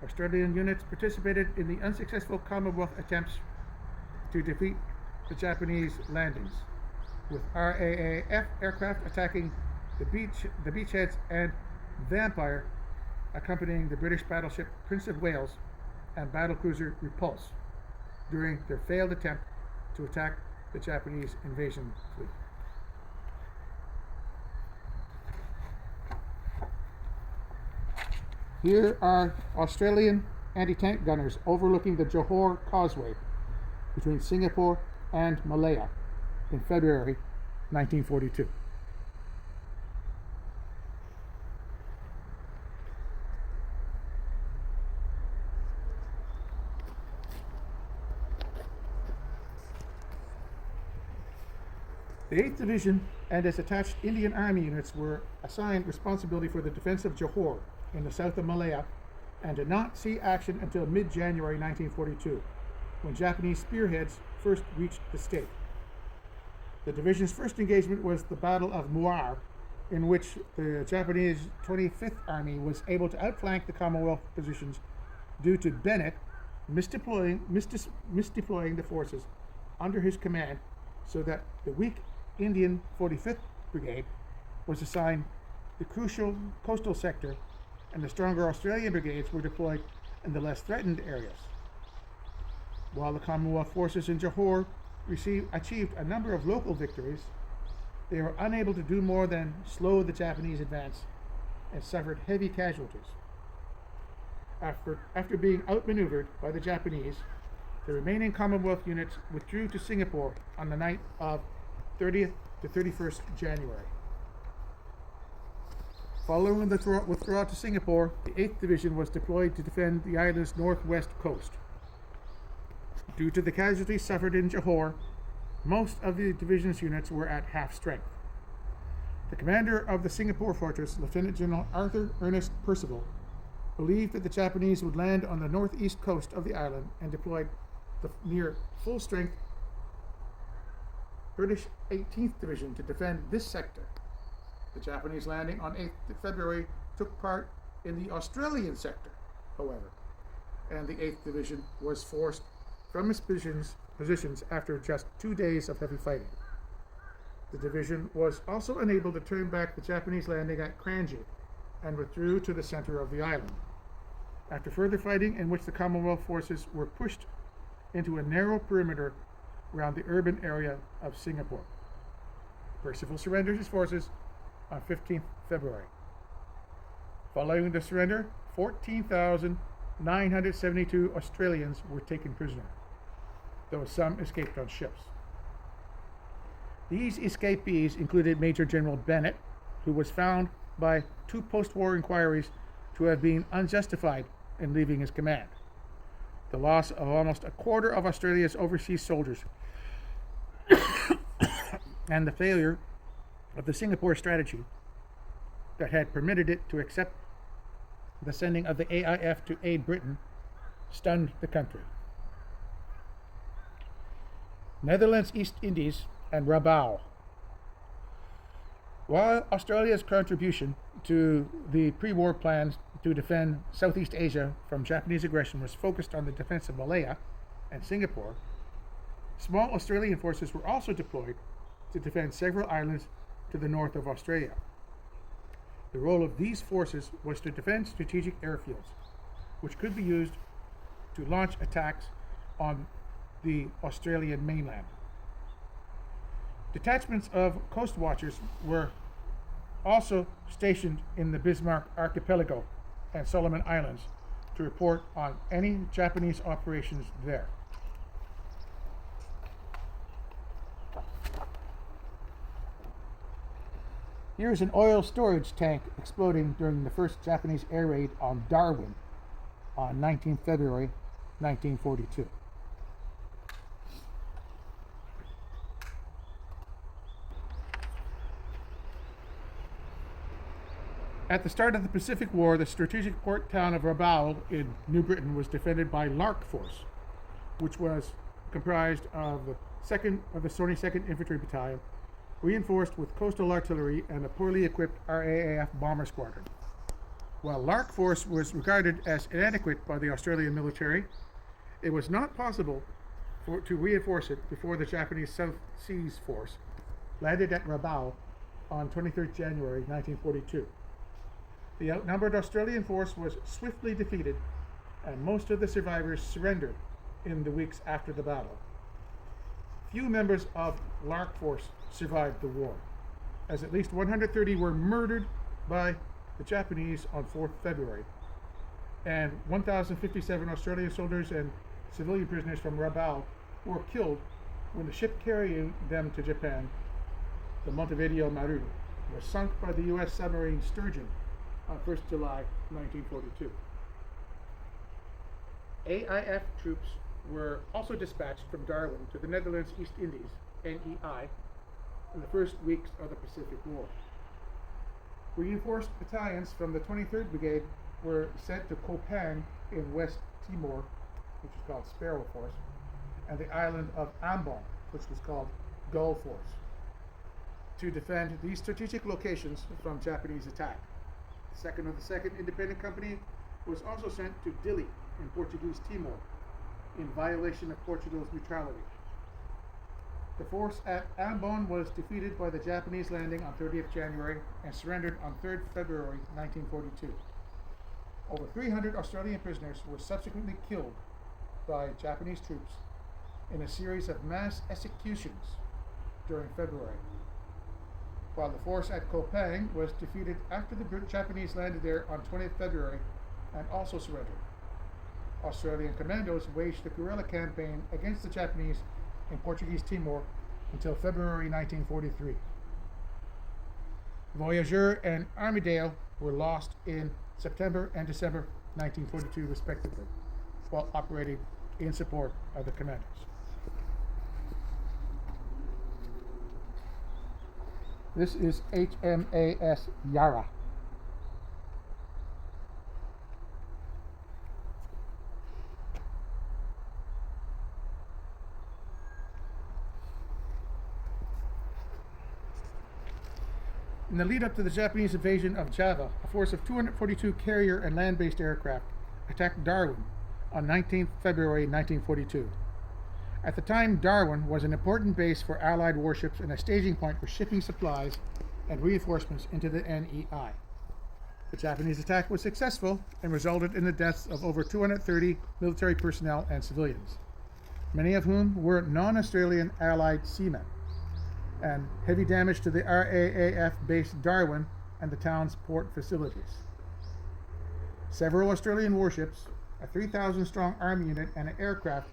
Australian units participated in the unsuccessful Commonwealth attempts to defeat the Japanese landings, with RAAF aircraft attacking the beachheads and Vampire accompanying the British battleship Prince of Wales and battlecruiser Repulse during their failed attempt to attack the Japanese invasion fleet. Here are Australian anti-tank gunners overlooking the Johor Causeway between Singapore and Malaya in February 1942. The 8th Division and its attached Indian Army units were assigned responsibility for the defense of Johor in the south of Malaya and did not see action until mid-January 1942, when Japanese spearheads first reached the state. The division's first engagement was the Battle of Muar, in which the Japanese 25th Army was able to outflank the Commonwealth positions due to Bennett misdeploying the forces under his command, so that the weak Indian 45th Brigade was assigned the crucial coastal sector and the stronger Australian brigades were deployed in the less threatened areas. While the Commonwealth forces in Johor achieved a number of local victories, they were unable to do more than slow the Japanese advance and suffered heavy casualties. After being outmaneuvered by the Japanese, the remaining Commonwealth units withdrew to Singapore on the night of 30th to 31st January. Following the withdrawal to Singapore, the 8th Division was deployed to defend the island's northwest coast. Due to the casualties suffered in Johor, most of the division's units were at half strength. The commander of the Singapore fortress, Lieutenant General Arthur Ernest Percival, believed that the Japanese would land on the northeast coast of the island and deployed the near full-strength British 18th Division to defend this sector. The Japanese landing on 8th February took part in the Australian sector, however, and the 8th Division was forced from its positions after just 2 days of heavy fighting. The division was also unable to turn back the Japanese landing at Kranji and withdrew to the center of the island. After further fighting, in which the Commonwealth forces were pushed into a narrow perimeter around the urban area of Singapore, Percival surrendered his forces on 15th February. Following the surrender, 14,972 Australians were taken prisoner, though some escaped on ships. These escapees included Major General Bennett, who was found by 2 post-war inquiries to have been unjustified in leaving his command. The loss of almost a quarter of Australia's overseas soldiers and the failure of the Singapore strategy that had permitted it to accept the sending of the AIF to aid Britain stunned the country. Netherlands East Indies and Rabaul. While Australia's contribution to the pre-war plans to defend Southeast Asia from Japanese aggression was focused on the defense of Malaya and Singapore, small Australian forces were also deployed to defend several islands to the north of Australia. The role of these forces was to defend strategic airfields, which could be used to launch attacks on the Australian mainland. Detachments of coast watchers were also stationed in the Bismarck Archipelago and Solomon Islands to report on any Japanese operations there. Here's an oil storage tank exploding during the first Japanese air raid on Darwin on 19 February 1942. At the start of the Pacific War, the strategic port town of Rabaul in New Britain was defended by Lark Force, which was comprised of the 22nd Infantry Battalion, reinforced with coastal artillery and a poorly equipped RAAF bomber squadron. While Lark Force was regarded as inadequate by the Australian military, it was not possible to reinforce it before the Japanese South Seas Force landed at Rabaul on 23 January 1942. The outnumbered Australian force was swiftly defeated, and most of the survivors surrendered in the weeks after the battle. Few members of Lark Force survived the war, as at least 130 were murdered by the Japanese on 4th February, and 1,057 Australian soldiers and civilian prisoners from Rabaul were killed when the ship carrying them to Japan, the Montevideo Maru, was sunk by the U.S. submarine Sturgeon on 1st July 1942. AIF troops were also dispatched from Darwin to the Netherlands East Indies, NEI, in the first weeks of the Pacific War. Reinforced battalions from the 23rd Brigade were sent to Kopang in West Timor, which was called Sparrow Force, and the island of Ambon, which was called Gull Force, to defend these strategic locations from Japanese attack. The 2nd Independent Company was also sent to Dili in Portuguese Timor, in violation of Portugal's neutrality. The force at Ambon was defeated by the Japanese landing on 30th January and surrendered on 3rd February 1942. Over 300 Australian prisoners were subsequently killed by Japanese troops in a series of mass executions during February, while the force at Kopang was defeated after the Japanese landed there on 20th February and also surrendered. Australian commandos waged a guerrilla campaign against the Japanese in Portuguese Timor until February 1943. Voyageur and Armidale were lost in September and December 1942 respectively, while operating in support of the commanders. This is HMAS Yara. In the lead up to the Japanese invasion of Java, a force of 242 carrier and land-based aircraft attacked Darwin on 19 February 1942. At the time, Darwin was an important base for Allied warships and a staging point for shipping supplies and reinforcements into the NEI. The Japanese attack was successful and resulted in the deaths of over 230 military personnel and civilians, many of whom were non-Australian Allied seamen, and heavy damage to the RAAF base Darwin and the town's port facilities. Several Australian warships, a 3,000-strong army unit, and an aircraft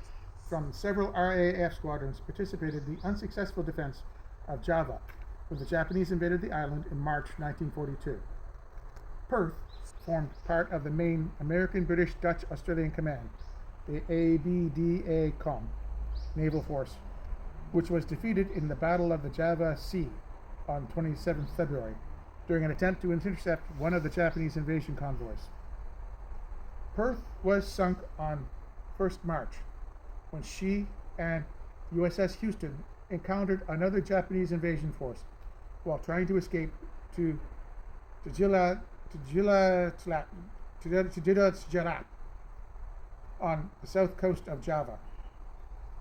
from several RAAF squadrons participated in the unsuccessful defense of Java when the Japanese invaded the island in March 1942. Perth formed part of the main American, British, Dutch, Australian Command, the ABDA-COM naval force, which was defeated in the Battle of the Java Sea on 27 February during an attempt to intercept one of the Japanese invasion convoys. Perth was sunk on 1st March when she and USS Houston encountered another Japanese invasion force while trying to escape to Tjilat on the south coast of Java.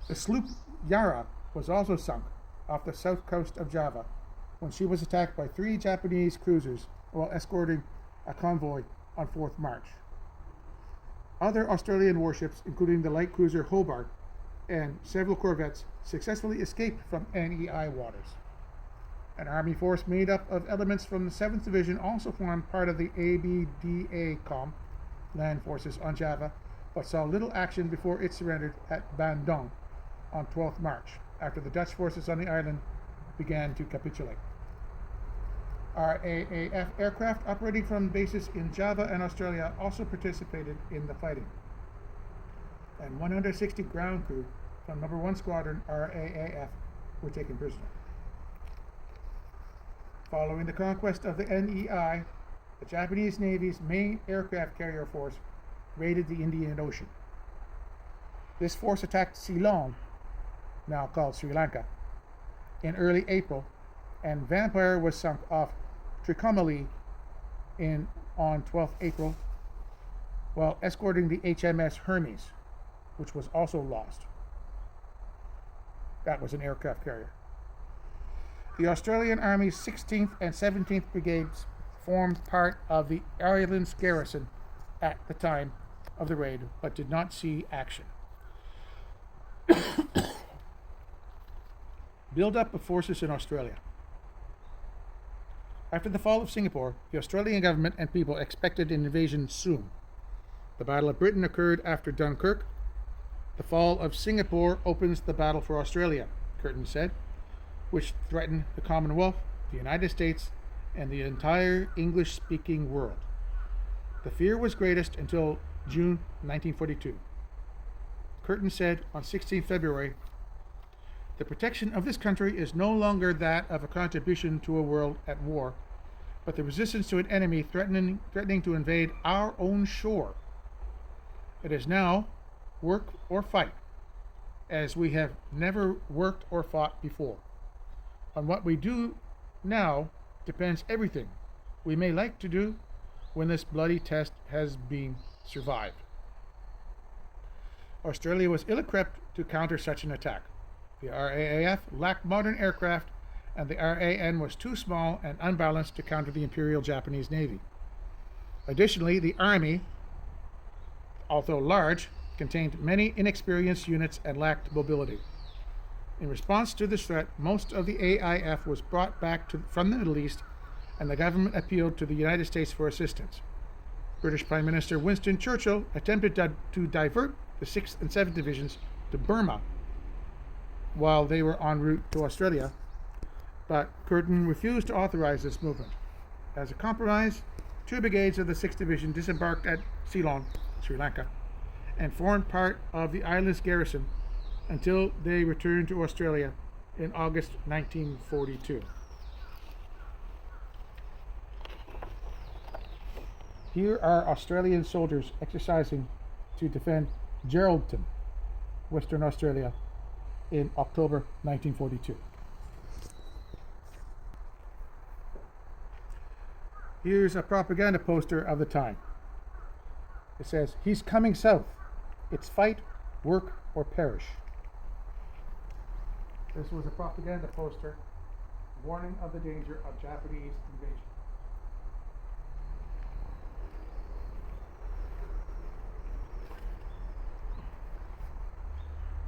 The sloop Yara was also sunk off the south coast of Java when she was attacked by 3 Japanese cruisers while escorting a convoy on 4th March. Other Australian warships, including the light cruiser Hobart and several corvettes, successfully escaped from NEI waters. An Army force made up of elements from the 7th Division also formed part of the ABDA-COM land forces on Java, but saw little action before it surrendered at Bandung on 12th March, after the Dutch forces on the island began to capitulate. RAAF aircraft operating from bases in Java and Australia also participated in the fighting, and 160 ground crew from No. 1 Squadron RAAF were taken prisoner. Following the conquest of the NEI, the Japanese Navy's main aircraft carrier force raided the Indian Ocean. This force attacked Ceylon, now called Sri Lanka, in early April, and Vampire was sunk off Trincomalee on 12th April while escorting the HMS Hermes, which was also lost. That was an aircraft carrier. The Australian Army's 16th and 17th Brigades formed part of the island's garrison at the time of the raid, but did not see action. Build-up of forces in Australia. After the fall of Singapore, the Australian government and people expected an invasion soon. The Battle of Britain occurred after Dunkirk. The fall of Singapore opens the battle for Australia, Curtin said, which threatened the Commonwealth, the United States, and the entire English-speaking world. The fear was greatest until June 1942. Curtin said on 16 February, "The protection of this country is no longer that of a contribution to a world at war, but the resistance to an enemy threatening to invade our own shore. It is now work or fight, as we have never worked or fought before. On what we do now depends everything we may like to do when this bloody test has been survived." Australia was ill-equipped to counter such an attack. The RAAF lacked modern aircraft, and the RAN was too small and unbalanced to counter the Imperial Japanese Navy. Additionally, the Army, although large, contained many inexperienced units and lacked mobility. In response to this threat, most of the AIF was brought back from the Middle East, and the government appealed to the United States for assistance. British Prime Minister Winston Churchill attempted to divert the 6th and 7th Divisions to Burma while they were en route to Australia, but Curtin refused to authorize this movement. As a compromise, 2 brigades of the 6th Division disembarked at Ceylon, Sri Lanka, and formed part of the island's garrison until they returned to Australia in August 1942. Here are Australian soldiers exercising to defend Geraldton, Western Australia, in October 1942. Here's a propaganda poster of the time. It says, "He's coming south. It's fight, work, or perish." This was a propaganda poster warning of the danger of Japanese invasion.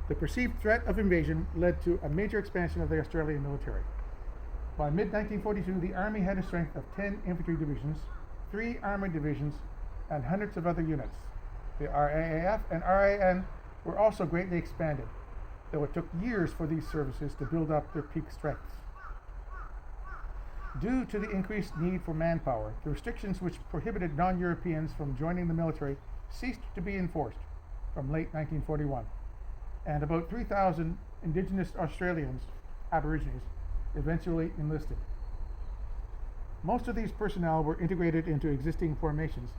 The perceived threat of invasion led to a major expansion of the Australian military. By mid-1942, the Army had a strength of 10 infantry divisions, 3 armored divisions, and hundreds of other units. The RAAF and RAN were also greatly expanded, though it took years for these services to build up their peak strengths. Due to the increased need for manpower, the restrictions which prohibited non-Europeans from joining the military ceased to be enforced from late 1941, and about 3,000 Indigenous Australians, Aborigines, eventually enlisted. Most of these personnel were integrated into existing formations,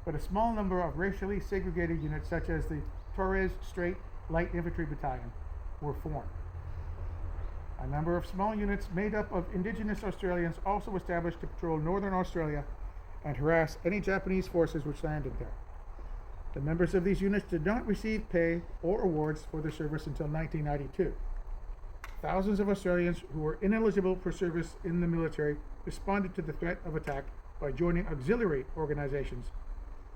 but a small number of racially segregated units such as the Torres Strait Light Infantry Battalion were formed. A number of small units made up of Indigenous Australians also established to patrol northern Australia and harass any Japanese forces which landed there. The members of these units did not receive pay or awards for their service until 1992. Thousands of Australians who were ineligible for service in the military responded to the threat of attack by joining auxiliary organizations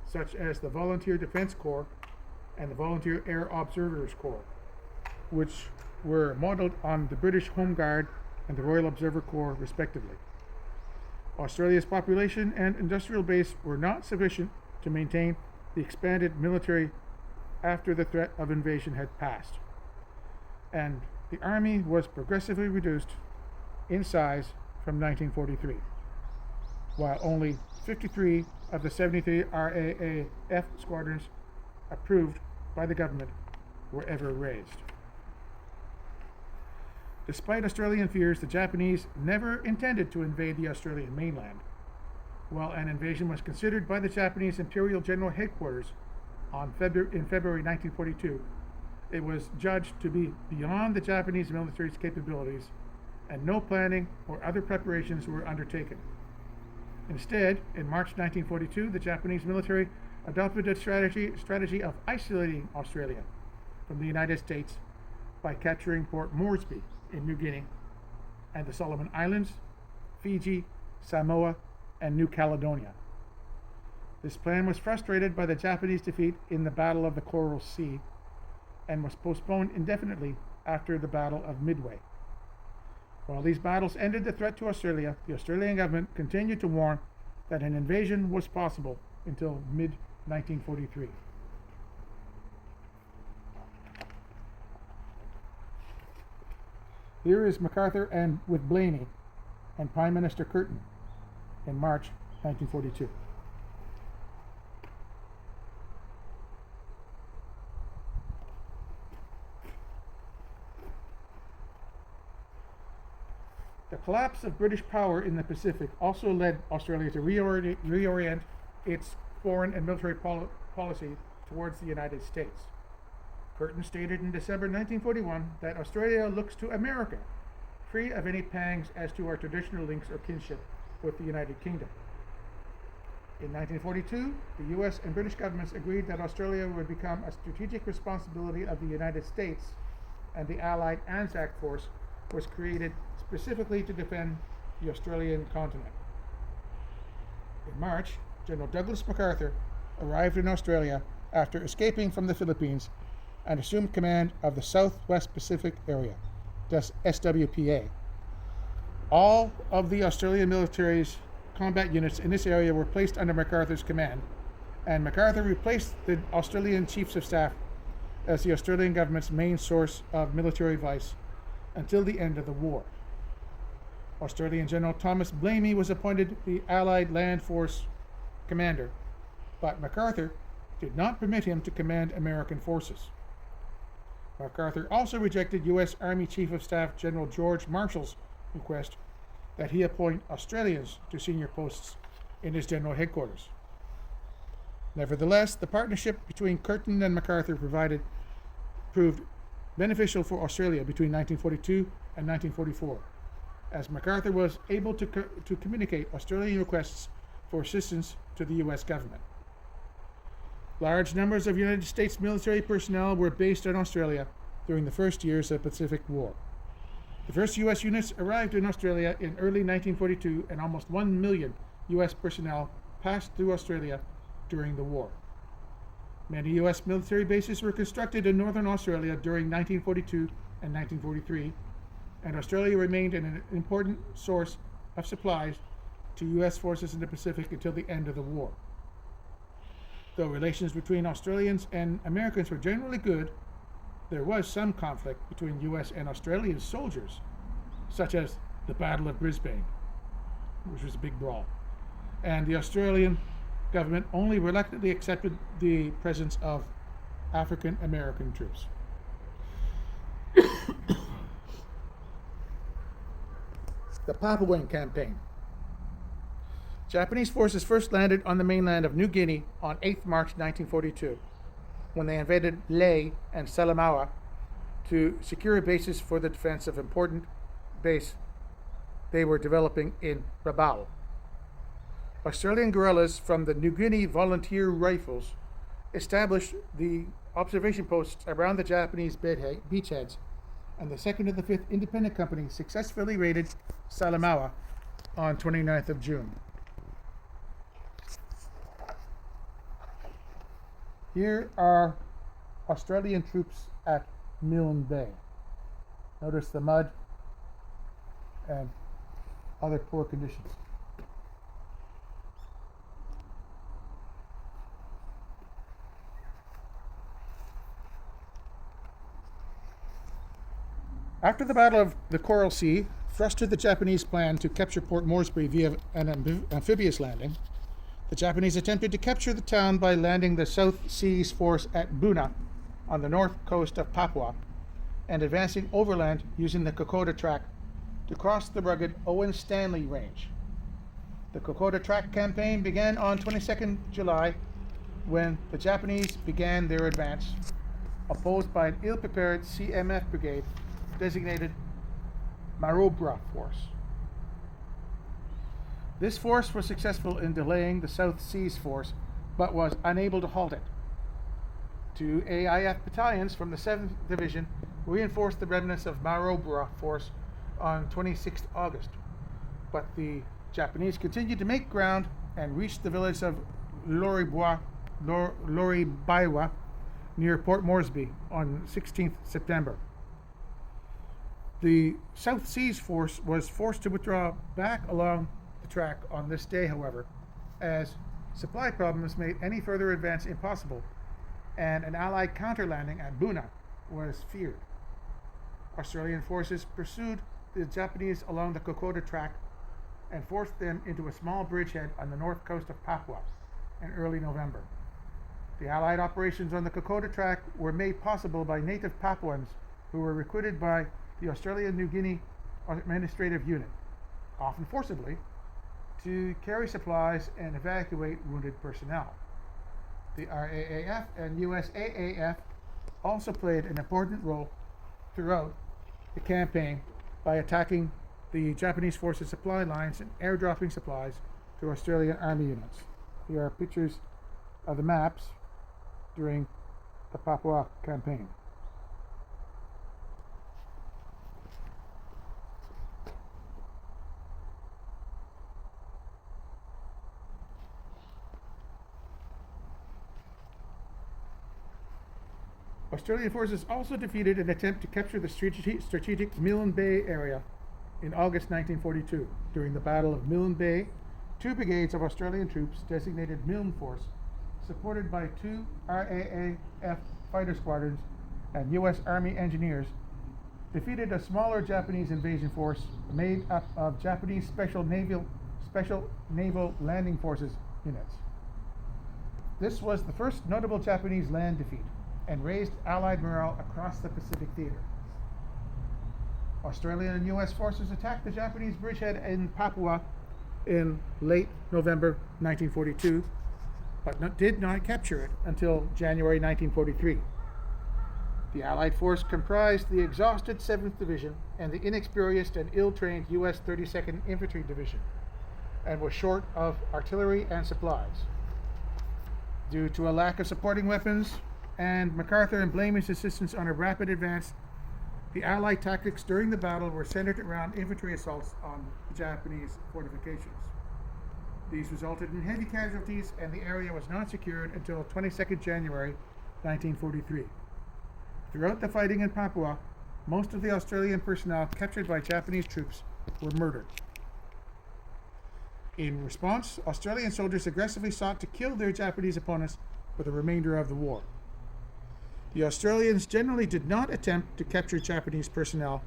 such as the Volunteer Defence Corps and the Volunteer Air Observers Corps, which were modeled on the British Home Guard and the Royal Observer Corps, respectively. Australia's population and industrial base were not sufficient to maintain the expanded military after the threat of invasion had passed, and the army was progressively reduced in size from 1943, while only 53 of the 73 RAAF squadrons approved by the government were ever raised. Despite Australian fears, the Japanese never intended to invade the Australian mainland. While an invasion was considered by the Japanese Imperial General Headquarters in February 1942, it was judged to be beyond the Japanese military's capabilities, and no planning or other preparations were undertaken. Instead, in March 1942, the Japanese military adopted a strategy of isolating Australia from the United States by capturing Port Moresby in New Guinea and the Solomon Islands, Fiji, Samoa, and New Caledonia. This plan was frustrated by the Japanese defeat in the Battle of the Coral Sea and was postponed indefinitely after the Battle of Midway. While these battles ended the threat to Australia, the Australian government continued to warn that an invasion was possible until mid-1943. Here is MacArthur and with Blamey and Prime Minister Curtin in March 1942. The collapse of British power in the Pacific also led Australia to reorient its foreign and military policy towards the United States. Curtin stated in December 1941 that Australia looks to America, free of any pangs as to our traditional links or kinship with the United Kingdom. In 1942, the US and British governments agreed that Australia would become a strategic responsibility of the United States, and the Allied Anzac Force was created specifically to defend the Australian continent. In March, General Douglas MacArthur arrived in Australia after escaping from the Philippines and assumed command of the Southwest Pacific Area, thus SWPA. All of the Australian military's combat units in this area were placed under MacArthur's command, and MacArthur replaced the Australian Chiefs of Staff as the Australian government's main source of military advice until the end of the war. Australian General Thomas Blamey was appointed the Allied Land Force commander, but MacArthur did not permit him to command American forces. MacArthur also rejected U.S. Army Chief of Staff General George Marshall's request that he appoint Australians to senior posts in his general headquarters. Nevertheless, the partnership between Curtin and MacArthur proved beneficial for Australia between 1942 and 1944, as MacArthur was able to communicate Australian requests for assistance to the U.S. government. Large numbers of United States military personnel were based in Australia during the first years of the Pacific War. The first U.S. units arrived in Australia in early 1942, and almost 1 million U.S. personnel passed through Australia during the war. Many U.S. military bases were constructed in northern Australia during 1942 and 1943, and Australia remained an important source of supplies to U.S. forces in the Pacific until the end of the war. Though relations between Australians and Americans were generally good, there was some conflict between U.S. and Australian soldiers, such as the Battle of Brisbane, which was a big brawl. And the Australian government only reluctantly accepted the presence of African American troops. The Papuan Campaign. Japanese forces first landed on the mainland of New Guinea on 8th March 1942, when they invaded Lae and Salamaua to secure bases for the defense of important base they were developing in Rabaul. Australian guerrillas from the New Guinea Volunteer Rifles established the observation posts around the Japanese beachheads, and the 2nd and the 5th Independent Company successfully raided Salamaua on 29th of June. Here are Australian troops at Milne Bay. Notice the mud and other poor conditions. After the Battle of the Coral Sea frustrated the Japanese plan to capture Port Moresby via an amphibious landing, the Japanese attempted to capture the town by landing the South Seas Force at Buna on the north coast of Papua and advancing overland using the Kokoda Track to cross the rugged Owen Stanley Range. The Kokoda Track campaign began on 22nd July when the Japanese began their advance, opposed by an ill-prepared CMF brigade designated Marobra Force. This force was successful in delaying the South Seas Force, but was unable to halt it. 2 AIF battalions from the 7th Division reinforced the remnants of Marobra Force on 26th August, but the Japanese continued to make ground and reached the village of Loribaiwa near Port Moresby on 16th September. The South Seas Force was forced to withdraw back along the track on this day, however, as supply problems made any further advance impossible, and an Allied counter-landing at Buna was feared. Australian forces pursued the Japanese along the Kokoda Track and forced them into a small bridgehead on the north coast of Papua in early November. The Allied operations on the Kokoda Track were made possible by native Papuans who were recruited by the Australian New Guinea Administrative Unit, often forcibly, to carry supplies and evacuate wounded personnel. The RAAF and USAAF also played an important role throughout the campaign by attacking the Japanese forces' supply lines and airdropping supplies to Australian Army units. Here are pictures of the maps during the Papua campaign. Australian forces also defeated an attempt to capture the strategic Milne Bay area in August 1942. During the Battle of Milne Bay, 2 brigades of Australian troops, designated Milne Force, supported by 2 RAAF fighter squadrons and U.S. Army engineers, defeated a smaller Japanese invasion force made up of Japanese Special Naval Landing Forces units. This was the first notable Japanese land defeat and raised Allied morale across the Pacific theater. Australian and U.S. forces attacked the Japanese bridgehead in Papua in late November 1942, but did not capture it until January 1943. The Allied force comprised the exhausted 7th Division and the inexperienced and ill-trained U.S. 32nd Infantry Division, and was short of artillery and supplies. Due to a lack of supporting weapons and MacArthur and Blamey's assistance on a rapid advance, the Allied tactics during the battle were centered around infantry assaults on the Japanese fortifications. These resulted in heavy casualties, and the area was not secured until 22nd January 1943. Throughout the fighting in Papua, most of the Australian personnel captured by Japanese troops were murdered. In response, Australian soldiers aggressively sought to kill their Japanese opponents for the remainder of the war. The Australians generally did not attempt to capture Japanese personnel,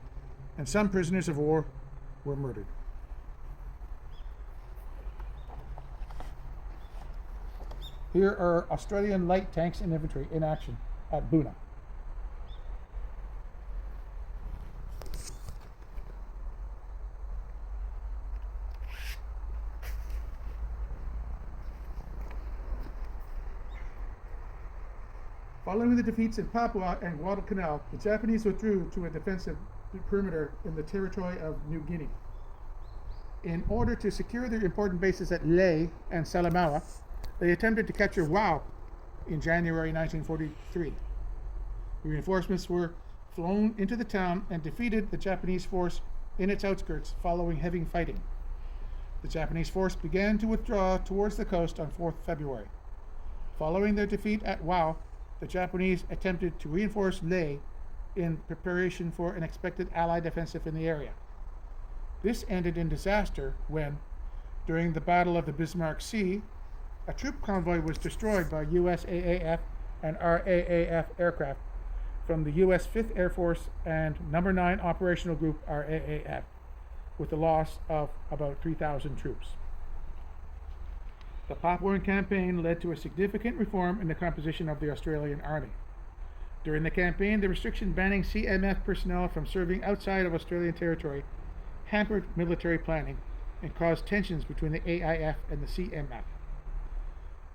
and some prisoners of war were murdered. Here are Australian light tanks and infantry in action at Buna. Following the defeats in Papua and Guadalcanal, the Japanese withdrew to a defensive perimeter in the territory of New Guinea. In order to secure their important bases at Lae and Salamaua, they attempted to capture Wau in January 1943. Reinforcements were flown into the town and defeated the Japanese force in its outskirts following heavy fighting. The Japanese force began to withdraw towards the coast on 4th February. Following their defeat at Wau, the Japanese attempted to reinforce Lae in preparation for an expected Allied offensive in the area. This ended in disaster when, during the Battle of the Bismarck Sea, a troop convoy was destroyed by US AAF and RAAF aircraft from the US 5th Air Force and No. 9 Operational Group RAAF, with the loss of about 3,000 troops. The Papuan campaign led to a significant reform in the composition of the Australian Army. During the campaign, the restriction banning CMF personnel from serving outside of Australian territory hampered military planning and caused tensions between the AIF and the CMF.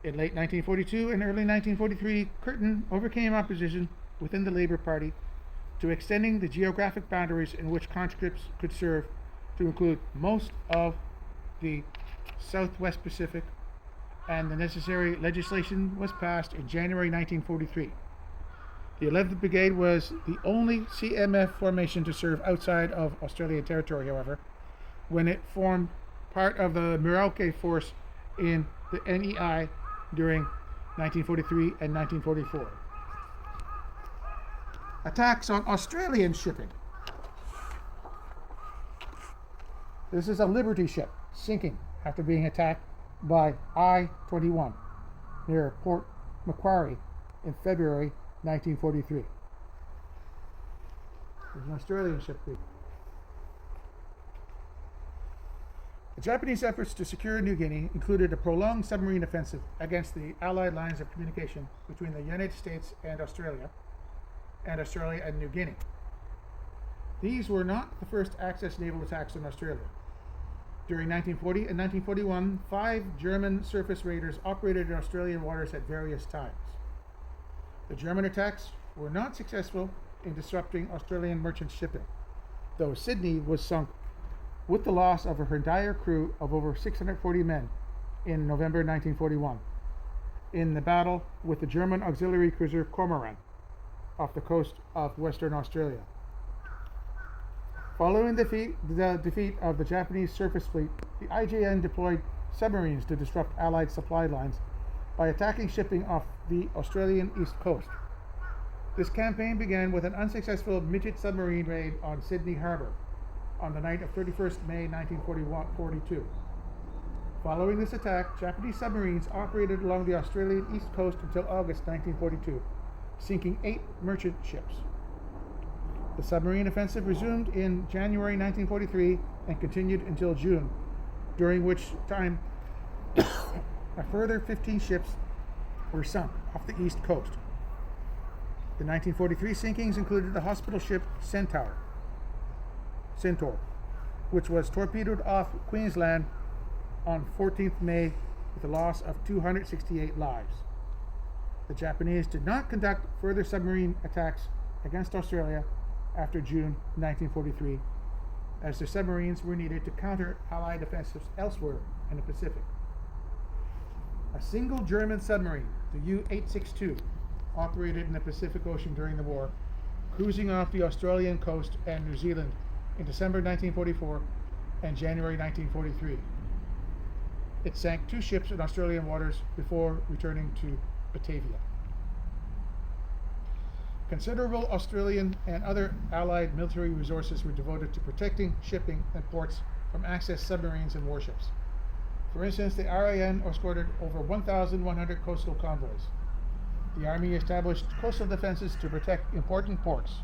In late 1942 and early 1943, Curtin overcame opposition within the Labour Party to extending the geographic boundaries in which conscripts could serve to include most of the Southwest Pacific, and the necessary legislation was passed in January 1943. The 11th Brigade was the only CMF formation to serve outside of Australian territory, however, when it formed part of the Merauke force in the NEI during 1943 and 1944. Attacks on Australian shipping. This is a Liberty ship sinking after being attacked by I-21 near Port Macquarie in February 1943. There's an Australian ship. The Japanese efforts to secure New Guinea included a prolonged submarine offensive against the Allied lines of communication between the United States and Australia and New Guinea. These were not the first Axis naval attacks on Australia. During 1940 and 1941, 5 German surface raiders operated in Australian waters at various times. The German attacks were not successful in disrupting Australian merchant shipping, though Sydney was sunk with the loss of her entire crew of over 640 men in November 1941 in the battle with the German auxiliary cruiser Cormoran off the coast of Western Australia. Following the defeat of the Japanese surface fleet, the IJN deployed submarines to disrupt Allied supply lines by attacking shipping off the Australian east coast. This campaign began with an unsuccessful midget submarine raid on Sydney Harbour on the night of 31st May 1942. Following this attack, Japanese submarines operated along the Australian east coast until August 1942, sinking 8 merchant ships. The submarine offensive resumed in January 1943 and continued until June, during which time a further 15 ships were sunk off the east coast. The 1943 sinkings included the hospital ship Centaur, which was torpedoed off Queensland on 14th May with a loss of 268 lives. The Japanese did not conduct further submarine attacks against Australia after June 1943, as their submarines were needed to counter Allied offensives elsewhere in the Pacific. A single German submarine, the U-862, operated in the Pacific Ocean during the war, cruising off the Australian coast and New Zealand in December 1944 and January 1943. It sank 2 ships in Australian waters before returning to Batavia. Considerable Australian and other Allied military resources were devoted to protecting shipping and ports from Axis submarines and warships. For instance, the RAN escorted over 1,100 coastal convoys. The Army established coastal defenses to protect important ports,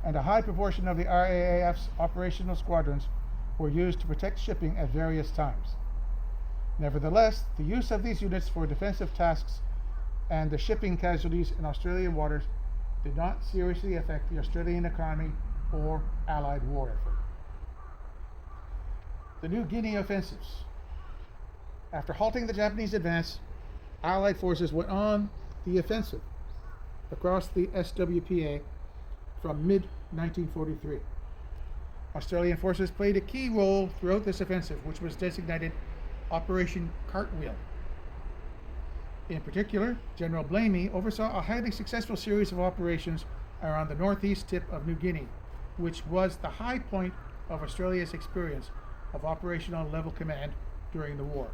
and a high proportion of the RAAF's operational squadrons were used to protect shipping at various times. Nevertheless, the use of these units for defensive tasks and the shipping casualties in Australian waters did not seriously affect the Australian economy or Allied war effort. The New Guinea offensives. After halting the Japanese advance, Allied forces went on the offensive across the SWPA from mid-1943. Australian forces played a key role throughout this offensive, which was designated Operation Cartwheel. In particular, General Blamey oversaw a highly successful series of operations around the northeast tip of New Guinea, which was the high point of Australia's experience of operational level command during the war.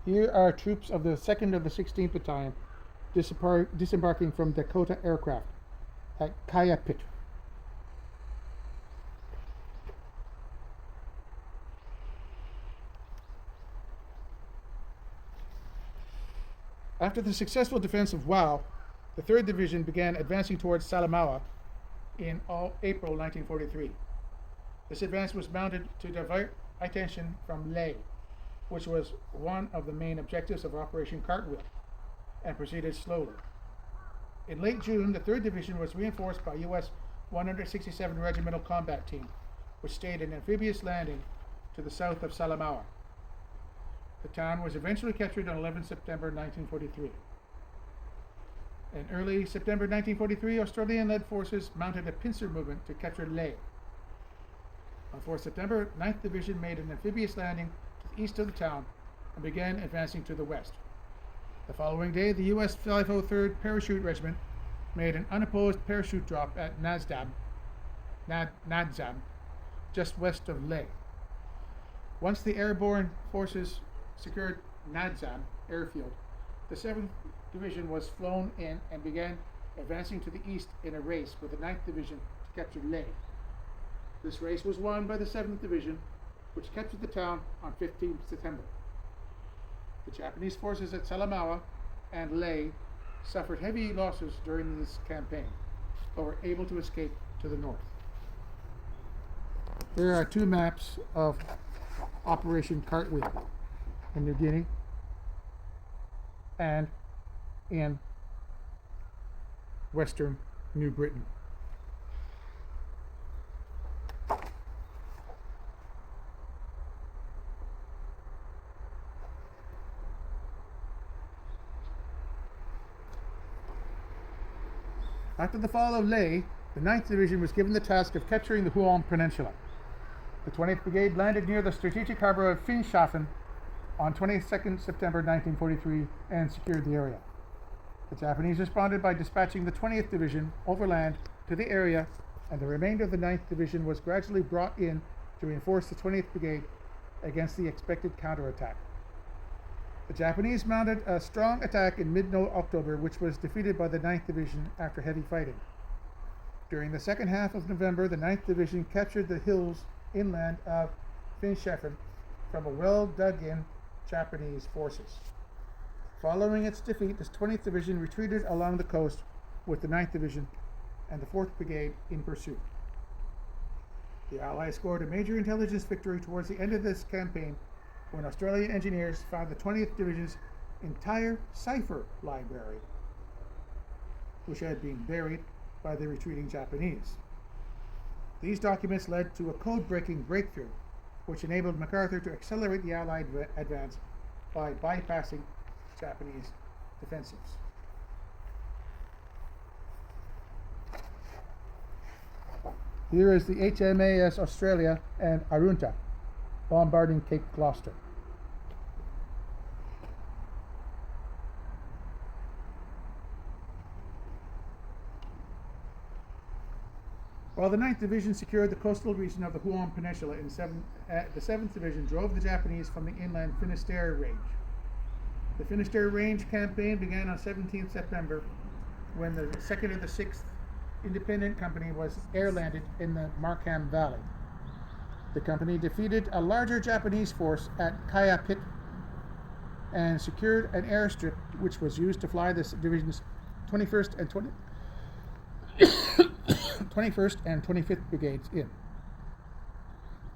Here are troops of the 2nd of the 16th Battalion disembarking from Dakota aircraft at Kayapit. After the successful defense of Wau, the 3rd Division began advancing towards Salamaua in April 1943. This advance was mounted to divert attention from Lae, which was one of the main objectives of Operation Cartwheel, and proceeded slowly. In late June, the 3rd Division was reinforced by U.S. 167 Regimental Combat Team, which stayed an amphibious landing to the south of Salamaua. The town was eventually captured on 11 September 1943. In early September 1943, Australian-led forces mounted a pincer movement to capture Lae. On 4 September, 9th Division made an amphibious landing to the east of the town and began advancing to the west. The following day, the U.S. 503rd Parachute Regiment made an unopposed parachute drop at Nadzam, just west of Lae. Once the airborne forces secured Nadzam airfield, the 7th Division was flown in and began advancing to the east in a race with the 9th Division to capture Lae. This race was won by the 7th Division, which captured the town on 15 September. The Japanese forces at Salamaua and Lae suffered heavy losses during this campaign, but were able to escape to the north. Here are two maps of Operation Cartwheel in New Guinea and in western New Britain. After the fall of Lae, the 9th Division was given the task of capturing the Huon Peninsula. The 20th Brigade landed near the strategic harbor of Finschhafen on 22nd September 1943 and secured the area. The Japanese responded by dispatching the 20th Division overland to the area, and the remainder of the 9th Division was gradually brought in to reinforce the 20th Brigade against the expected counterattack. The Japanese mounted a strong attack in mid-October, which was defeated by the 9th Division after heavy fighting. During the second half of November, the 9th Division captured the hills inland of Finschhafen from a well-dug-in Japanese forces. Following its defeat, the 20th Division retreated along the coast with the 9th Division and the 4th Brigade in pursuit. The Allies scored a major intelligence victory towards the end of this campaign when Australian engineers found the 20th Division's entire cipher library, which had been buried by the retreating Japanese. These documents led to a code-breaking breakthrough, which enabled MacArthur to accelerate the Allied advance by bypassing Japanese defensives. Here is the HMAS Australia and Arunta bombarding Cape Gloucester. While the 9th Division secured the coastal region of the Huon Peninsula, the 7th Division drove the Japanese from the inland Finisterre Range. The Finisterre Range campaign began on 17th September when the 2nd of the 6th Independent Company was air-landed in the Markham Valley. The company defeated a larger Japanese force at Kayapit and secured an airstrip which was used to fly the division's 21st and 25th Brigades in.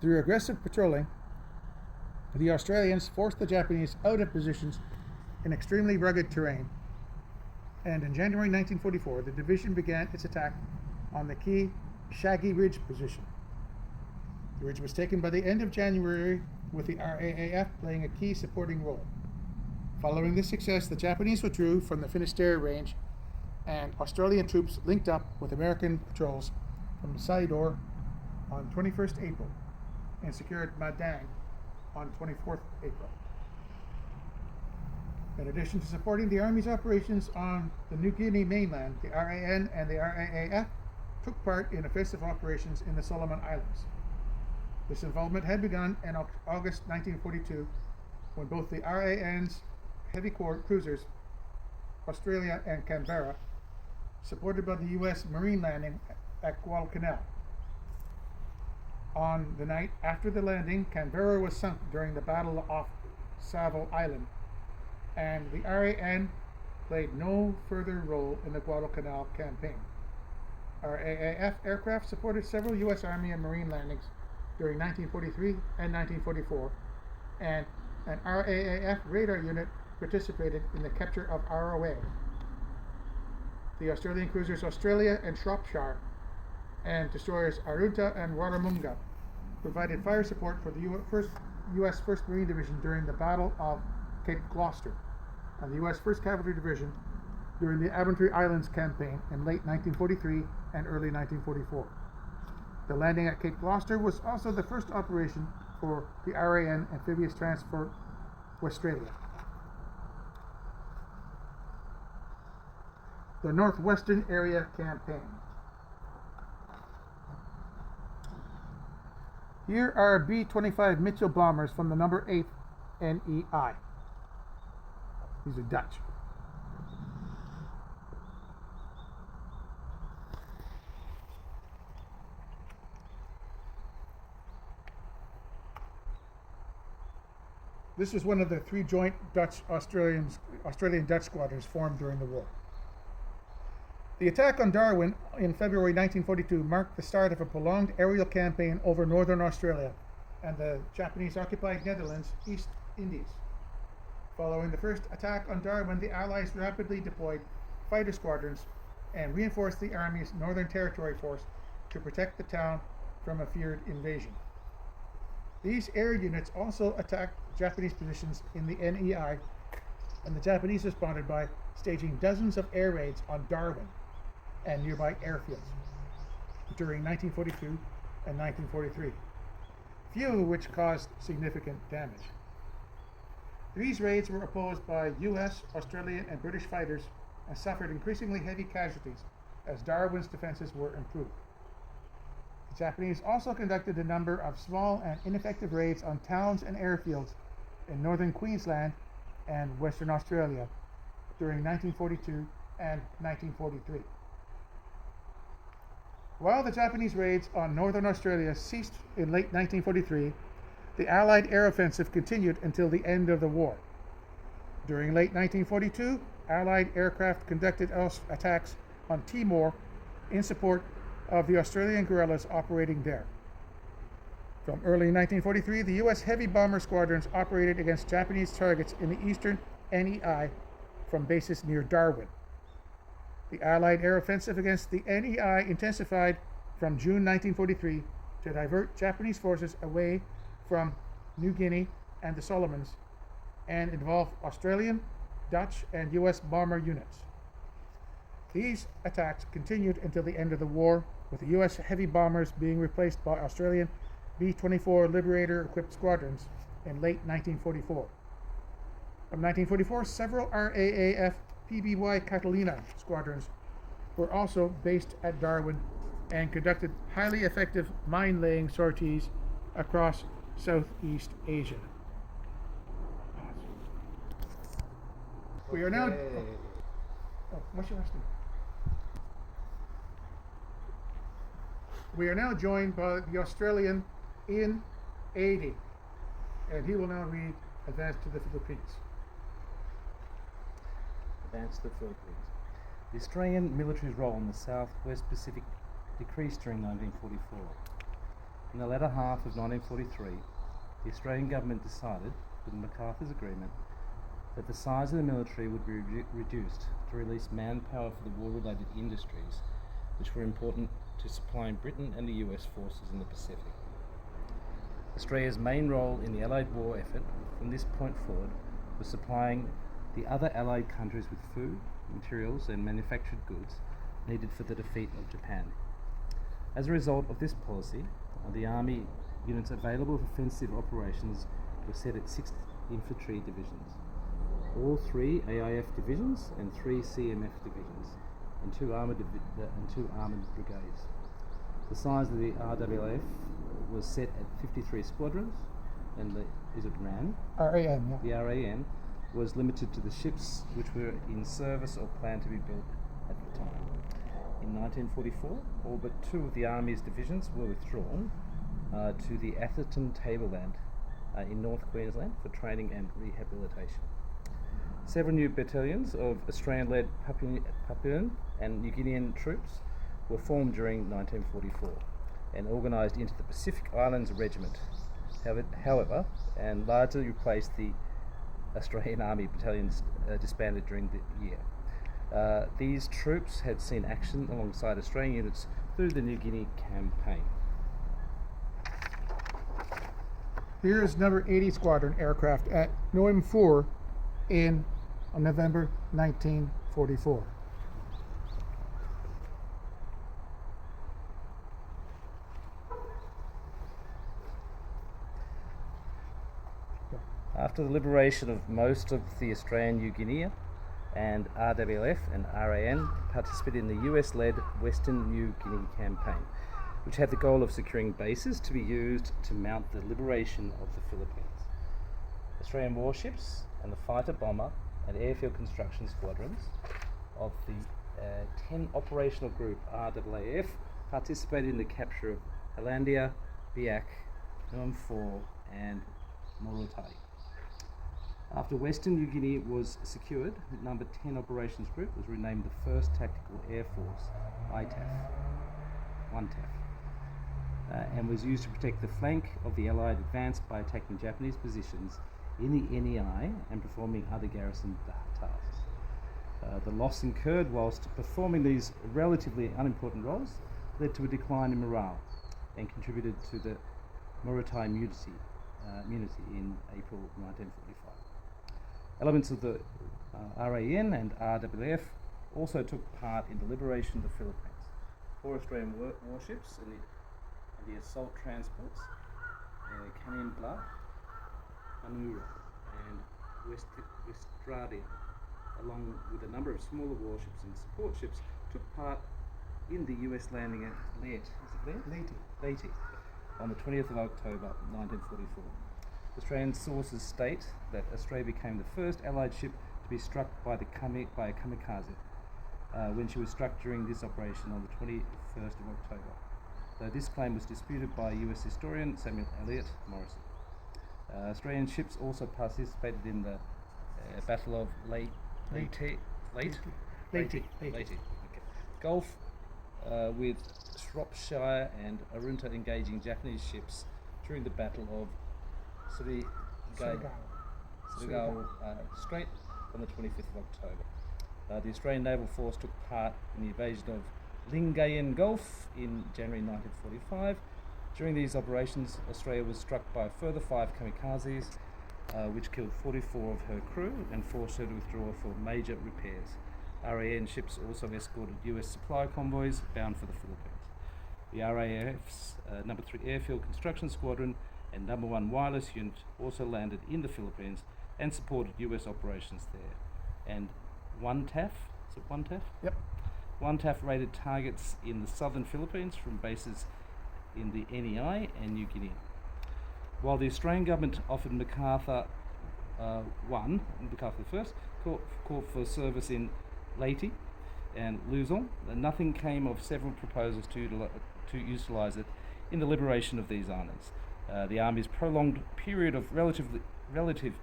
Through aggressive patrolling, the Australians forced the Japanese out of positions in extremely rugged terrain, and in January 1944, the division began its attack on the key Shaggy Ridge position. The ridge was taken by the end of January, with the RAAF playing a key supporting role. Following this success, the Japanese withdrew from the Finisterre Range, and Australian troops linked up with American patrols from Sidor on 21st April and secured Madang on 24th April. In addition to supporting the Army's operations on the New Guinea mainland, the RAN and the RAAF took part in offensive operations in the Solomon Islands. This involvement had begun in August 1942, when both the RAN's heavy cruisers, Australia and Canberra, supported by the U.S. Marine landing at Guadalcanal. On the night after the landing, Canberra was sunk during the Battle off Saville Island, and the RAN played no further role in the Guadalcanal campaign. RAAF aircraft supported several U.S. Army and Marine landings during 1943 and 1944, and an RAAF radar unit participated in the capture of ROA. The Australian cruisers Australia and Shropshire and destroyers Arunta and Warramunga provided fire support for the U.S. 1st Marine Division during the Battle of Cape Gloucester, and the U.S. 1st Cavalry Division during the Abenteuil Islands campaign in late 1943 and early 1944. The landing at Cape Gloucester was also the first operation for the RAN Amphibious Transport Westralia. The Northwestern Area Campaign. Here are B-25 Mitchell bombers from the number 8 NEI. These are Dutch. This was one of the 3 joint Australian-Dutch squadrons formed during the war. The attack on Darwin in February 1942 marked the start of a prolonged aerial campaign over northern Australia and the Japanese-occupied Netherlands East Indies. Following the first attack on Darwin, the Allies rapidly deployed fighter squadrons and reinforced the Army's Northern Territory Force to protect the town from a feared invasion. These air units also attacked Japanese positions in the NEI, and the Japanese responded by staging dozens of air raids on Darwin and nearby airfields during 1942 and 1943, few of which caused significant damage. These raids were opposed by US, Australian, and British fighters and suffered increasingly heavy casualties as Darwin's defenses were improved. The Japanese also conducted a number of small and ineffective raids on towns and airfields in northern Queensland and Western Australia during 1942 and 1943. While the Japanese raids on northern Australia ceased in late 1943, the Allied air offensive continued until the end of the war. During late 1942, Allied aircraft conducted attacks on Timor in support of the Australian guerrillas operating there. From early 1943, the U.S. heavy bomber squadrons operated against Japanese targets in the eastern NEI from bases near Darwin. The Allied air offensive against the NEI intensified from June 1943 to divert Japanese forces away from New Guinea and the Solomons and involved Australian, Dutch, and U.S. bomber units. These attacks continued until the end of the war, with the U.S. heavy bombers being replaced by Australian B-24 Liberator-equipped squadrons in late 1944. From 1944, several RAAF PBY Catalina squadrons were also based at Darwin and conducted highly effective mine-laying sorties across Southeast Asia. We are now... what's your last name? We are now joined by the Australian Ian 80, and he will now read Advance to the Philippines. Advance to the Philippines. The Australian military's role in the Southwest Pacific decreased during 1944. In the latter half of 1943, the Australian government decided, with MacArthur's agreement, that the size of the military would be reduced to release manpower for the war-related industries, which were important to supplying Britain and the US forces in the Pacific. Australia's main role in the Allied war effort from this point forward was supplying the other Allied countries with food, materials and manufactured goods needed for the defeat of Japan. As a result of this policy, the Army units available for offensive operations were set at 6 infantry divisions, all 3 AIF divisions and 3 CMF divisions, and 2 armoured brigades. The size of the RWF was set at 53 squadrons, and the RAN? RAN, yeah. The RAN was limited to the ships which were in service or planned to be built at the time. In 1944, all but 2 of the Army's divisions were withdrawn to the Atherton Tableland in North Queensland for training and rehabilitation. Several new battalions of Australian-led Papuan and New Guinean troops were formed during 1944 and organised into the Pacific Islands Regiment, however, and largely replaced the Australian Army battalions disbanded during the year. These troops had seen action alongside Australian units through the New Guinea campaign. Here is number 80 Squadron aircraft at Noem 4 on November 1944. After the liberation of most of the Australian New Guinea and RWF and RAN participated in the US-led Western New Guinea campaign, which had the goal of securing bases to be used to mount the liberation of the Philippines. Australian warships and the fighter bomber and airfield construction squadrons of the 10 operational group RAAF participated in the capture of Hollandia, Biak, Noem 4 and Morotai. After Western New Guinea was secured, number 10 operations group was renamed the 1st Tactical Air Force, ITAF, and was used to protect the flank of the Allied advance by attacking Japanese positions in the NEI and performing other garrison tasks. The loss incurred whilst performing these relatively unimportant roles led to a decline in morale and contributed to the Morotai Mutiny in April 1945. Elements of the RAN and RWF also took part in the liberation of the Philippines. 4 Australian warships and the assault transports, Canyon Bluff, Manura and Westradia, along with a number of smaller warships and support ships, took part in the US landing at Leyte on the 20th of October 1944. Australian sources state that Australia became the first Allied ship to be struck by a kamikaze when she was struck during this operation on the 21st of October, though this claim was disputed by US historian Samuel Eliot Morrison. Australian ships also participated in the Battle of Leyte Gulf, with Shropshire and Arunta engaging Japanese ships during the Battle of Surigao Strait on the 25th of October. The Australian Naval Force took part in the invasion of Lingayen Gulf in January 1945. During these operations, Australia was struck by a further 5 kamikazes, which killed 44 of her crew and forced her to withdraw for major repairs. RAN ships also escorted US supply convoys bound for the Philippines. The RAF's number 3 Airfield Construction Squadron and number 1 Wireless Unit also landed in the Philippines and supported US operations there. And one TAF, is it one TAF? Yep. One TAF raided targets in the southern Philippines from bases in the NEI and New Guinea. While the Australian government offered MacArthur first, called for service in Leyte and Luzon, nothing came of several proposals to utilise it in the liberation of these islands. The Army's prolonged period of relative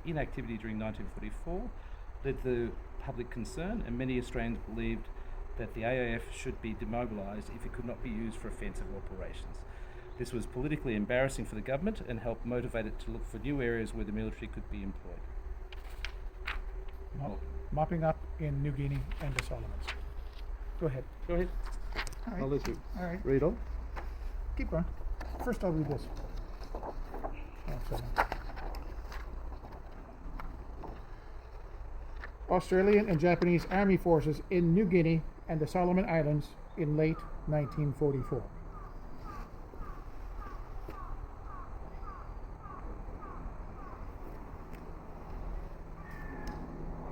inactivity during 1944 led to public concern, and many Australians believed that the AIF should be demobilised if it could not be used for offensive operations. This was politically embarrassing for the government and helped motivate it to look for new areas where the military could be employed. Mopping up in New Guinea and the Solomons. Go ahead. Go ahead. All right. I'll let you All right. read on. Keep going. First, I'll read this. Oh, sorry. Australian and Japanese army forces in New Guinea and the Solomon Islands in late 1944.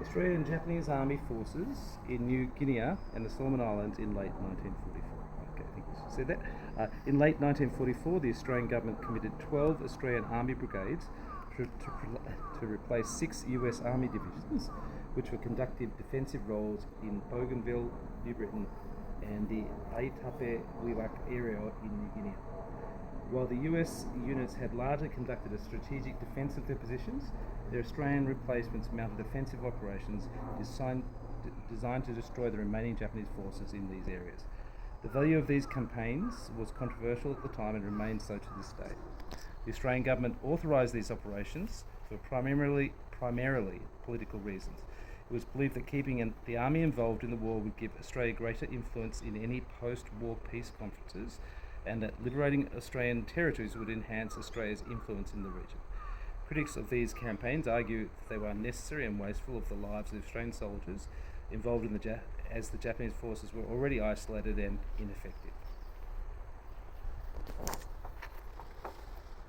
Australian and Japanese army forces in New Guinea and the Solomon Islands in late 1944. Okay, I think you said that. In late 1944, the Australian government committed 12 Australian army brigades to replace 6 US army divisions, which were conducting defensive roles in Bougainville, New Britain, and the Aitape-Wewak area in New Guinea. While the US units had largely conducted a strategic defence of their positions, their Australian replacements mounted offensive operations designed to destroy the remaining Japanese forces in these areas. The value of these campaigns was controversial at the time and remains so to this day. The Australian government authorised these operations for primarily political reasons. It was believed that keeping the army involved in the war would give Australia greater influence in any post-war peace conferences, and that liberating Australian territories would enhance Australia's influence in the region. Critics of these campaigns argue that they were unnecessary and wasteful of the lives of Australian soldiers involved in as the Japanese forces were already isolated and ineffective.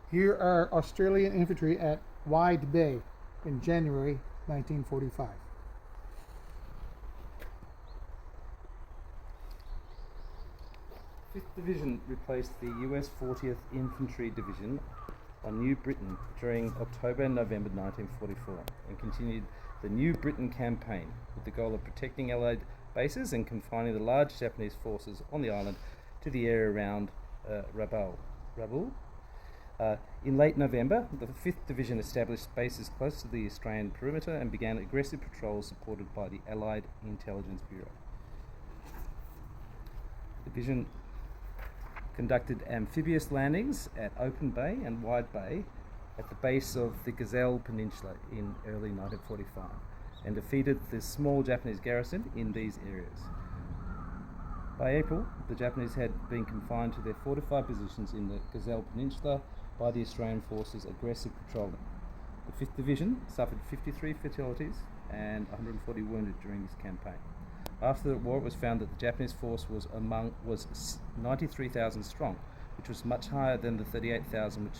Here are Australian infantry at Wide Bay in January 1945. Fifth Division replaced the US 40th Infantry Division on New Britain during October and November 1944 and continued the New Britain campaign with the goal of protecting Allied bases and confining the large Japanese forces on the island to the area around Rabaul. In late November, the 5th Division established bases close to the Australian perimeter and began aggressive patrols supported by the Allied Intelligence Bureau. The division conducted amphibious landings at Open Bay and Wide Bay at the base of the Gazelle Peninsula in early 1945 and defeated the small Japanese garrison in these areas. By April, the Japanese had been confined to their fortified positions in the Gazelle Peninsula by the Australian forces' aggressive patrolling. The 5th Division suffered 53 fatalities and 140 wounded during this campaign. After the war, it was found that the Japanese force was 93,000 strong, which was much higher than the 38,000 which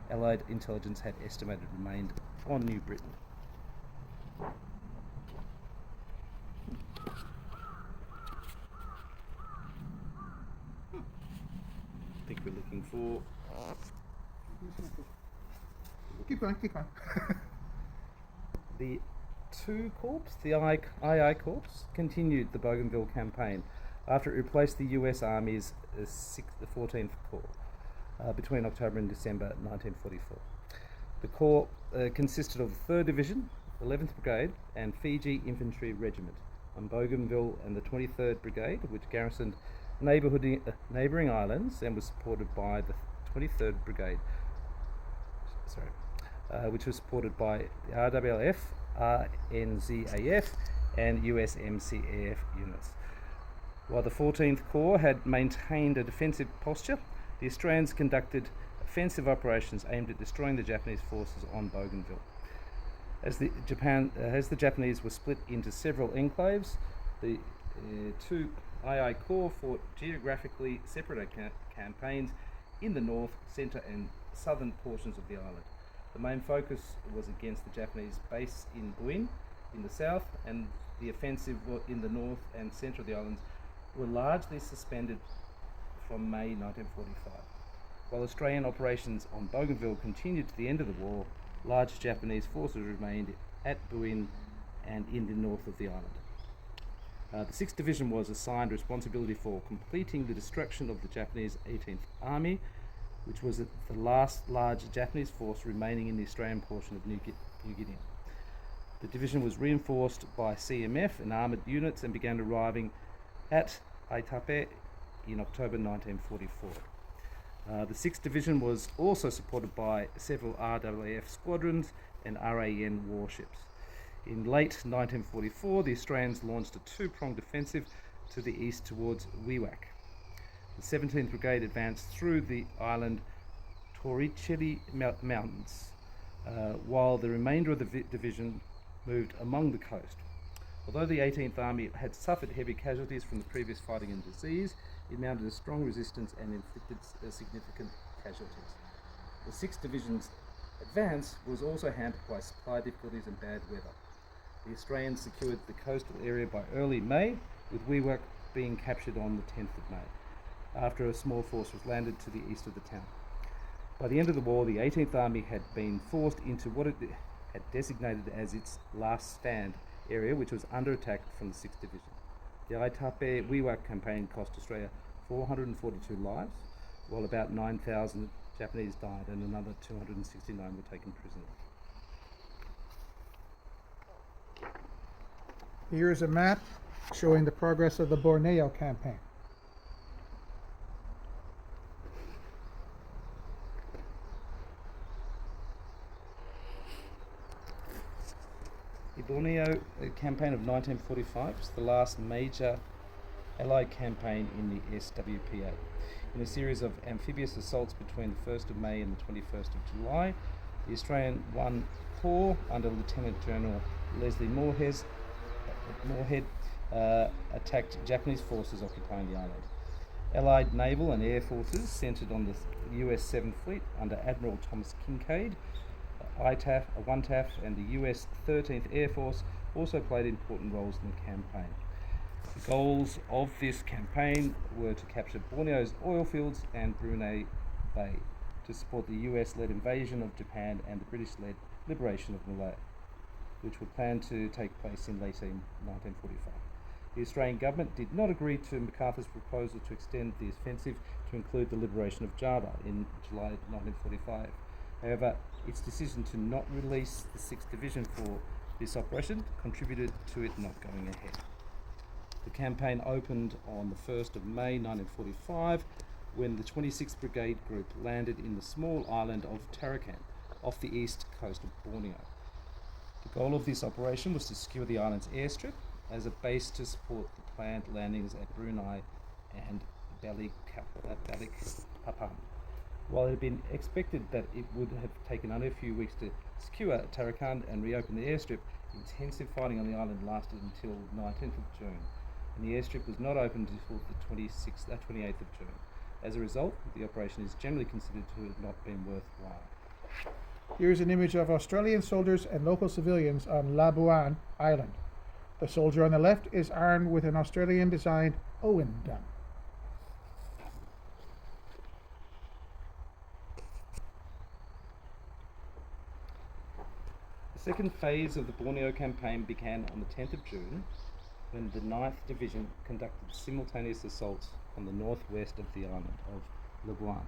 Allied intelligence had estimated remained on New Britain. I think we're looking for... Keep going. The 2 Corps, the II Corps, continued the Bougainville campaign after it replaced the US Army's 14th Corps between October and December 1944. The Corps consisted of the 3rd Division, 11th Brigade and Fiji Infantry Regiment on Bougainville and the 23rd Brigade, which garrisoned neighbouring islands and was supported by the 23rd Brigade, which was supported by the RWLF, RNZAF and USMCAF units. While the 14th Corps had maintained a defensive posture, the Australians conducted offensive operations aimed at destroying the Japanese forces on Bougainville. As the Japanese were split into several enclaves, the 2 II Corps fought geographically separate campaigns in the north, centre and southern portions of the island. The main focus was against the Japanese base in Buin in the south, and the offensive in the north and centre of the islands were largely suspended from May 1945. While Australian operations on Bougainville continued to the end of the war, large Japanese forces remained at Buin and in the north of the island. The 6th Division was assigned responsibility for completing the destruction of the Japanese 18th Army, which was the last large Japanese force remaining in the Australian portion of New Guinea. The division was reinforced by CMF and armoured units and began arriving at Aitape in October 1944. The 6th Division was also supported by several RAF squadrons and RAN warships. In late 1944, the Australians launched a two-pronged offensive to the east towards Wewak. The 17th Brigade advanced through the island Torricelli Mountains, while the remainder of the division moved along the coast. Although the 18th Army had suffered heavy casualties from the previous fighting and disease, it mounted a strong resistance and inflicted significant casualties. The 6th Division's advance was also hampered by supply difficulties and bad weather. The Australians secured the coastal area by early May, with Wewak being captured on the 10th of May, after a small force was landed to the east of the town. By the end of the war, the 18th Army had been forced into what it had designated as its last stand area, which was under attack from the 6th Division. The Aitape Wewak campaign cost Australia 442 lives, while about 9,000 Japanese died and another 269 were taken prisoner. Here is a map showing the progress of the Borneo campaign. The Borneo campaign of 1945 was the last major Allied campaign in the SWPA. In a series of amphibious assaults between the 1st of May and the 21st of July, the Australian 1 Corps under Lieutenant General Leslie Moorhead attacked Japanese forces occupying the island. Allied naval and air forces centred on the US 7th Fleet under Admiral Thomas Kincaid, ITAF, and the US 13th Air Force also played important roles in the campaign. The goals of this campaign were to capture Borneo's oil fields and Brunei Bay, to support the US-led invasion of Japan and the British-led liberation of Malaya, which were planned to take place in late 1945. The Australian government did not agree to MacArthur's proposal to extend the offensive to include the liberation of Java in July 1945. However, its decision to not release the 6th Division for this operation contributed to it not going ahead. The campaign opened on the 1st of May 1945 when the 26th Brigade Group landed in the small island of Tarakan off the east coast of Borneo. The goal of this operation was to secure the island's airstrip as a base to support the planned landings at Brunei and Balikpapan. While it had been expected that it would have taken only a few weeks to secure Tarakan and reopen the airstrip, intensive fighting on the island lasted until 19th of June, and the airstrip was not opened until the 28th of June. As a result, the operation is generally considered to have not been worthwhile. Here's an image of Australian soldiers and local civilians on Labuan Island. The soldier on the left is armed with an Australian-designed Owen gun. The second phase of the Borneo campaign began on the 10th of June when the 9th Division conducted simultaneous assaults on the northwest of the island of Labuan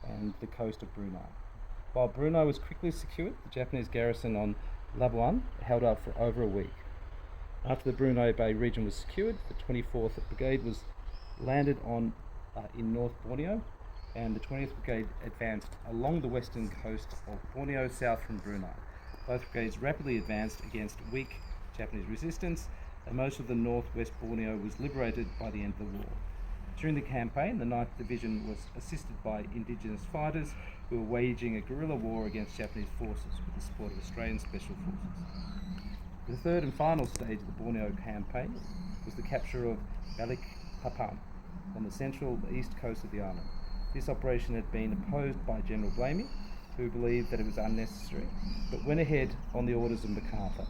and the coast of Brunei. While Brunei was quickly secured, the Japanese garrison on Labuan held up for over a week. After the Brunei Bay region was secured, the 24th Brigade was landed in North Borneo, and the 20th Brigade advanced along the western coast of Borneo south from Brunei. Both brigades rapidly advanced against weak Japanese resistance, and most of the northwest Borneo was liberated by the end of the war. During the campaign, the 9th Division was assisted by indigenous fighters who were waging a guerrilla war against Japanese forces with the support of Australian Special Forces. The third and final stage of the Borneo campaign was the capture of Balikpapan on the central east coast of the island. This operation had been opposed by General Blamey, who believed that it was unnecessary, but went ahead on the orders of MacArthur.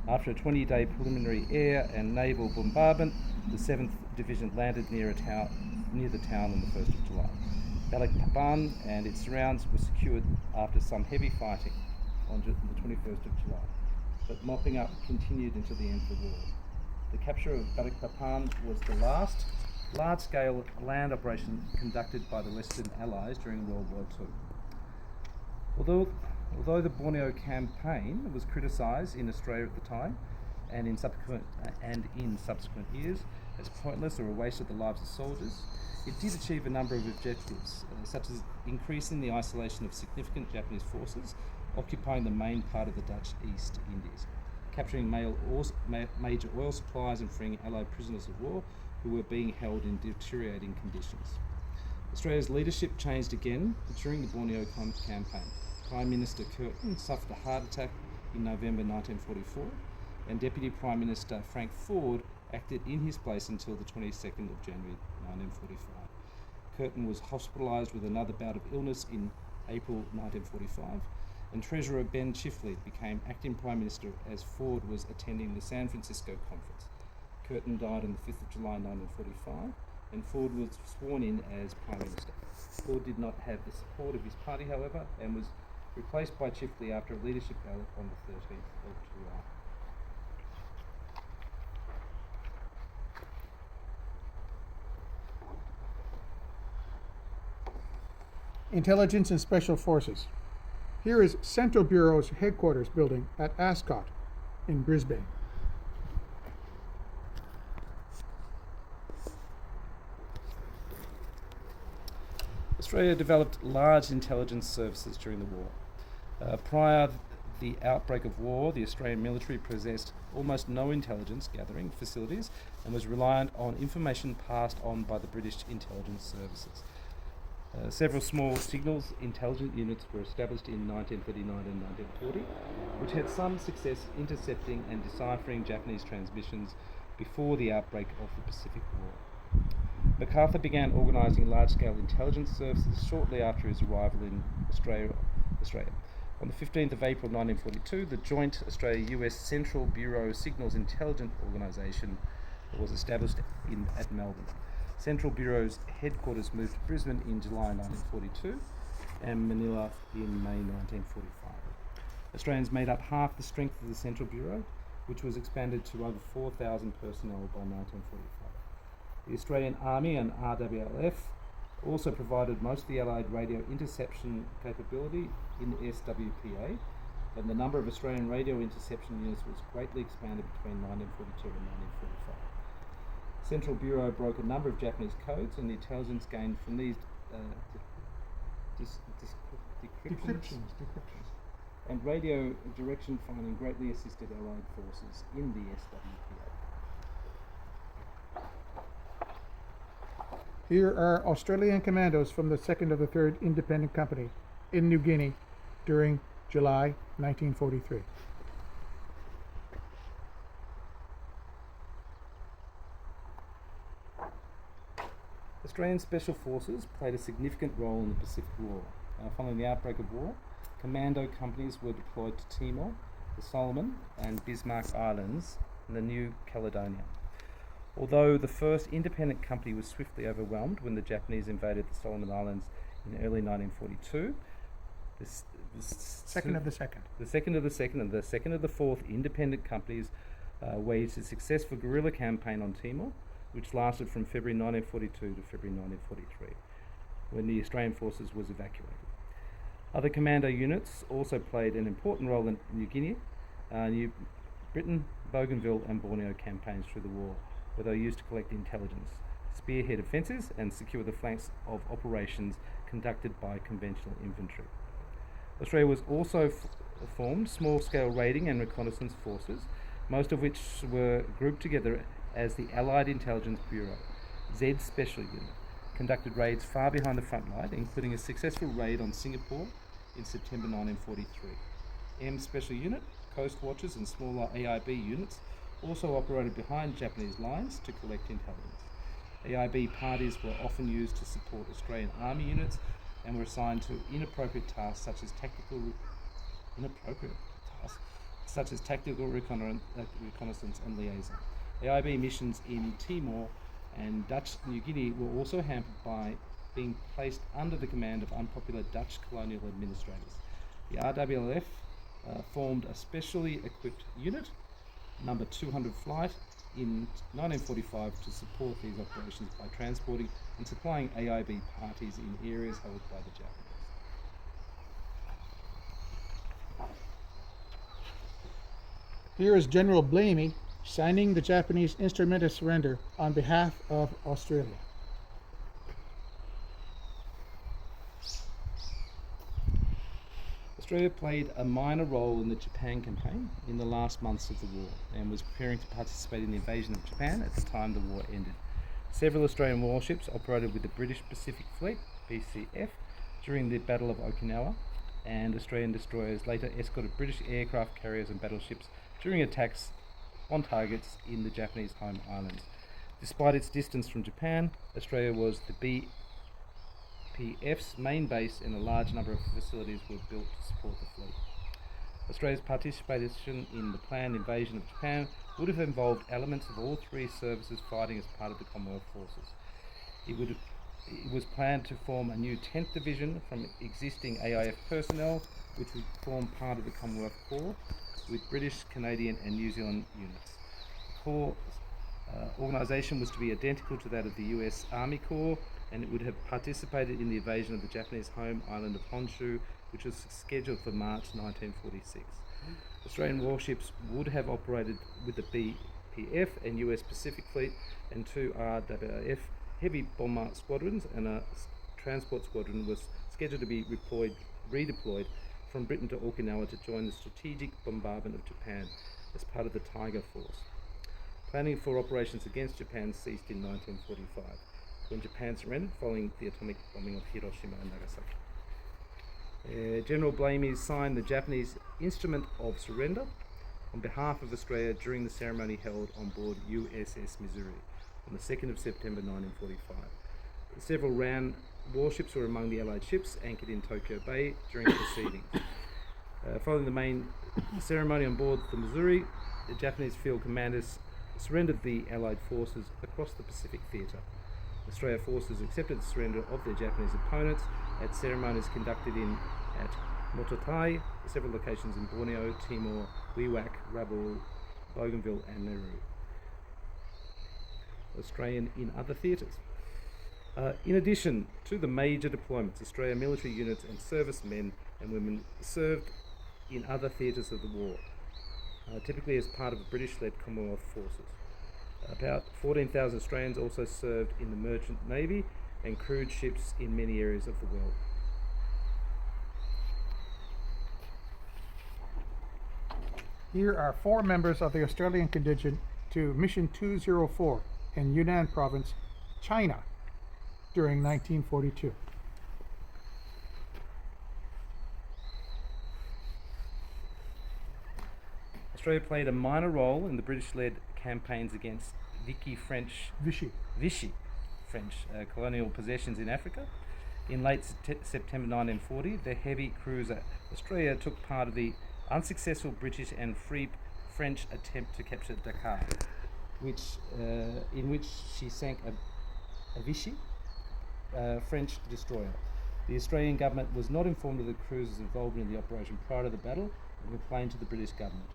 After a 20-day preliminary air and naval bombardment, the 7th Division landed near the town on the 1st of July. Balikpapan and its surrounds were secured after some heavy fighting on the 21st of July, but mopping up continued until the end of the war. The capture of Balikpapan was the last large-scale land operation conducted by the Western Allies during World War II. Although the Borneo campaign was criticised in Australia at the time and in subsequent years, as pointless or a waste of the lives of soldiers, it did achieve a number of objectives, such as increasing the isolation of significant Japanese forces occupying the main part of the Dutch East Indies, capturing major oil supplies and freeing Allied prisoners of war who were being held in deteriorating conditions. Australia's leadership changed again during the Borneo campaign. Prime Minister Curtin suffered a heart attack in November 1944, and Deputy Prime Minister Frank Ford acted in his place until the 22nd of January 1945. Curtin was hospitalised with another bout of illness in April 1945, and Treasurer Ben Chifley became acting Prime Minister as Ford was attending the San Francisco conference. Curtin died on the 5th of July 1945, and Ford was sworn in as Prime Minister. Ford did not have the support of his party, however, and was replaced by Chifley after a leadership ballot on the 13th of July. Intelligence and Special Forces. Here is Central Bureau's headquarters building at Ascot in Brisbane. Australia developed large intelligence services during the war. Prior to the outbreak of war, the Australian military possessed almost no intelligence gathering facilities and was reliant on information passed on by the British intelligence services. Several small signals intelligence units were established in 1939 and 1940, which had some success intercepting and deciphering Japanese transmissions before the outbreak of the Pacific War. MacArthur began organising large-scale intelligence services shortly after his arrival in Australia. On the 15th of April 1942, the joint Australia-US Central Bureau Signals Intelligence Organisation was established at Melbourne. Central Bureau's headquarters moved to Brisbane in July 1942 and Manila in May 1945. Australians made up half the strength of the Central Bureau, which was expanded to over 4,000 personnel by 1945. The Australian Army and RWLF also provided most of the Allied radio interception capability in the SWPA, and the number of Australian radio interception units was greatly expanded between 1942 and 1945. Central Bureau broke a number of Japanese codes, and the intelligence gained from these decryptions and radio direction finding greatly assisted Allied forces in the SWPA. Here are Australian commandos from the 2nd of the 3rd Independent Company in New Guinea during July 1943. Australian Special Forces played a significant role in the Pacific War. Following the outbreak of war, commando companies were deployed to Timor, the Solomon and Bismarck Islands, and the New Caledonia. Although the first independent company was swiftly overwhelmed when the Japanese invaded the Solomon Islands in early 1942, the second of the second and the second of the fourth independent companies waged a successful guerrilla campaign on Timor, which lasted from February 1942 to February 1943, when the Australian forces was evacuated. Other commando units also played an important role in New Guinea, New Britain, Bougainville and Borneo campaigns through the war, where they were used to collect intelligence, spearhead offences and secure the flanks of operations conducted by conventional infantry. Australia was also formed small-scale raiding and reconnaissance forces, most of which were grouped together as the Allied Intelligence Bureau, Z Special Unit, conducted raids far behind the front line, including a successful raid on Singapore in September 1943. M Special Unit, Coast Watchers and smaller AIB units also operated behind Japanese lines to collect intelligence. AIB parties were often used to support Australian Army units and were assigned to inappropriate tasks such as tactical reconnaissance and liaison. AIB missions in Timor and Dutch New Guinea were also hampered by being placed under the command of unpopular Dutch colonial administrators. The RWLF formed a specially equipped unit, number 200 Flight, in 1945 to support these operations by transporting and supplying AIB parties in areas held by the Japanese. Here is General Blamey signing the Japanese instrument of surrender on behalf of Australia. Australia played a minor role in the Japan campaign in the last months of the war and was preparing to participate in the invasion of Japan at the time the war ended. Several Australian warships operated with the British Pacific Fleet, BCF, during the Battle of Okinawa, and Australian destroyers later escorted British aircraft carriers and battleships during attacks on targets in the Japanese home islands. Despite its distance from Japan, Australia was the BPF's main base, and a large number of facilities were built to support the fleet. Australia's participation in the planned invasion of Japan would have involved elements of all three services fighting as part of the Commonwealth forces. It was planned to form a new 10th Division from existing AIF personnel, which would form part of the Commonwealth Corps, with British, Canadian and New Zealand units. The Corps organisation was to be identical to that of the US Army Corps, and it would have participated in the invasion of the Japanese home island of Honshu, which was scheduled for March 1946. Australian warships would have operated with the BPF and US Pacific Fleet and two RWF heavy bomber squadrons, and a transport squadron was scheduled to be redeployed from Britain to Okinawa to join the strategic bombardment of Japan as part of the Tiger Force. Planning for operations against Japan ceased in 1945, when Japan surrendered following the atomic bombing of Hiroshima and Nagasaki. General Blamey signed the Japanese Instrument of Surrender on behalf of Australia during the ceremony held on board USS Missouri on the 2nd of September 1945. Several Ran warships were among the Allied ships anchored in Tokyo Bay during the proceedings. Following the main ceremony on board the Missouri, the Japanese field commanders surrendered the Allied forces across the Pacific Theatre. Australia forces accepted the surrender of their Japanese opponents at ceremonies conducted at Motottai, several locations in Borneo, Timor, Wewak, Rabaul, Bougainville and Nauru. Australian in other theatres. In addition to the major deployments, Australian military units and servicemen and women served in other theatres of the war, typically as part of British-led Commonwealth forces. About 14,000 Australians also served in the merchant navy and crewed ships in many areas of the world. Here are 4 members of the Australian contingent to Mission 204 in Yunnan Province, China, during 1942. Australia played a minor role in the British-led campaigns against Vichy French colonial possessions in Africa. In late September 1940, the heavy cruiser Australia took part of the unsuccessful British and Free French attempt to capture Dakar, in which she sank a Vichy French destroyer. The Australian government was not informed of the cruiser's involvement in the operation prior to the battle and complained to the British government.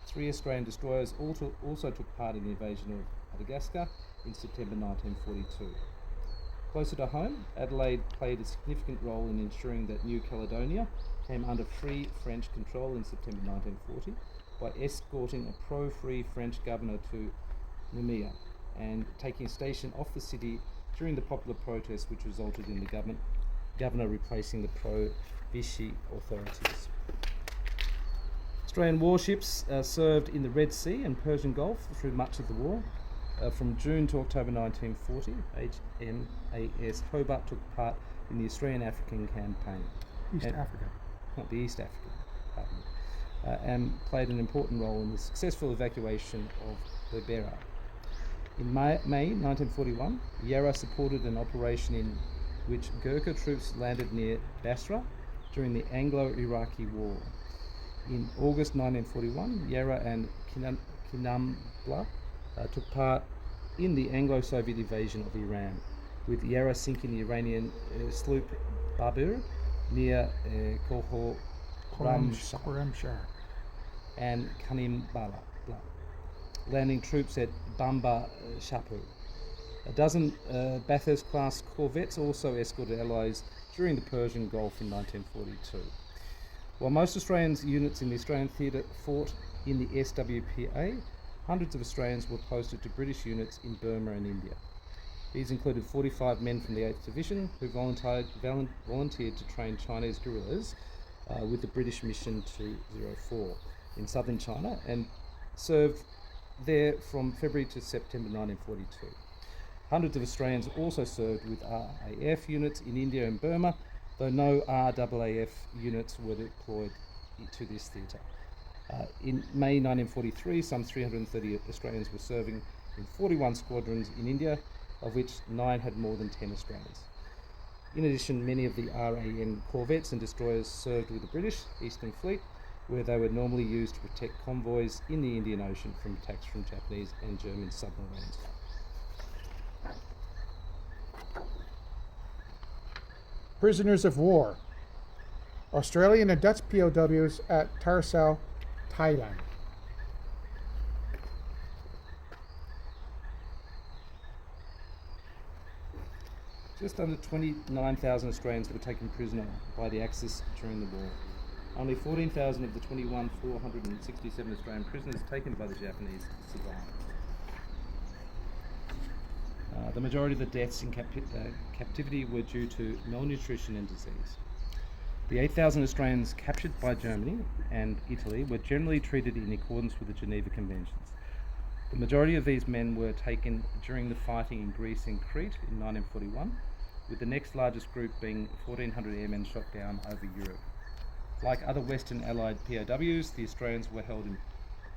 3 Australian destroyers also took part in the invasion of Madagascar in September 1942. Closer to home, Adelaide played a significant role in ensuring that New Caledonia came under Free French control in September 1940 by escorting a pro-Free French governor to Noumea and taking a station off the city during the popular protests, which resulted in the governor replacing the pro-Vichy authorities. Australian warships served in the Red Sea and Persian Gulf through much of the war. From June to October 1940, HMAS Hobart took part in the Australian-African campaign. The East African, and played an important role in the successful evacuation of Berbera. In May 1941, Yarra supported an operation in which Gurkha troops landed near Basra during the Anglo-Iraqi War. In August 1941, Yarra and Kinambla took part in the Anglo-Soviet invasion of Iran, with Yarra sinking the Iranian sloop Babur near Khorramshahr and Kanimbala, landing troops at Bamba Shapur. A dozen Bathurst-class corvettes also escorted Allies during the Persian Gulf in 1942. While most Australian units in the Australian theatre fought in the SWPA, hundreds of Australians were posted to British units in Burma and India. These included 45 men from the 8th Division who volunteered to train Chinese guerrillas with the British Mission 204 in southern China and served there from February to September 1942. Hundreds of Australians also served with RAF units in India and Burma, though no RAAF units were deployed to this theatre. In May 1943, some 330 Australians were serving in 41 squadrons in India, of which 9 had more than 10 Australians. In addition, many of the RAN corvettes and destroyers served with the British Eastern Fleet, where they were normally used to protect convoys in the Indian Ocean from attacks from Japanese and German submarines. Prisoners of war. Australian and Dutch POWs at Tarsal, Thailand. Just under 29,000 Australians were taken prisoner by the Axis during the war. Only 14,000 of the 21,467 Australian prisoners taken by the Japanese survived. The majority of the deaths in captivity were due to malnutrition and disease. The 8,000 Australians captured by Germany and Italy were generally treated in accordance with the Geneva Conventions. The majority of these men were taken during the fighting in Greece and Crete in 1941, with the next largest group being 1,400 airmen shot down over Europe. Like other Western Allied POWs, the Australians were held in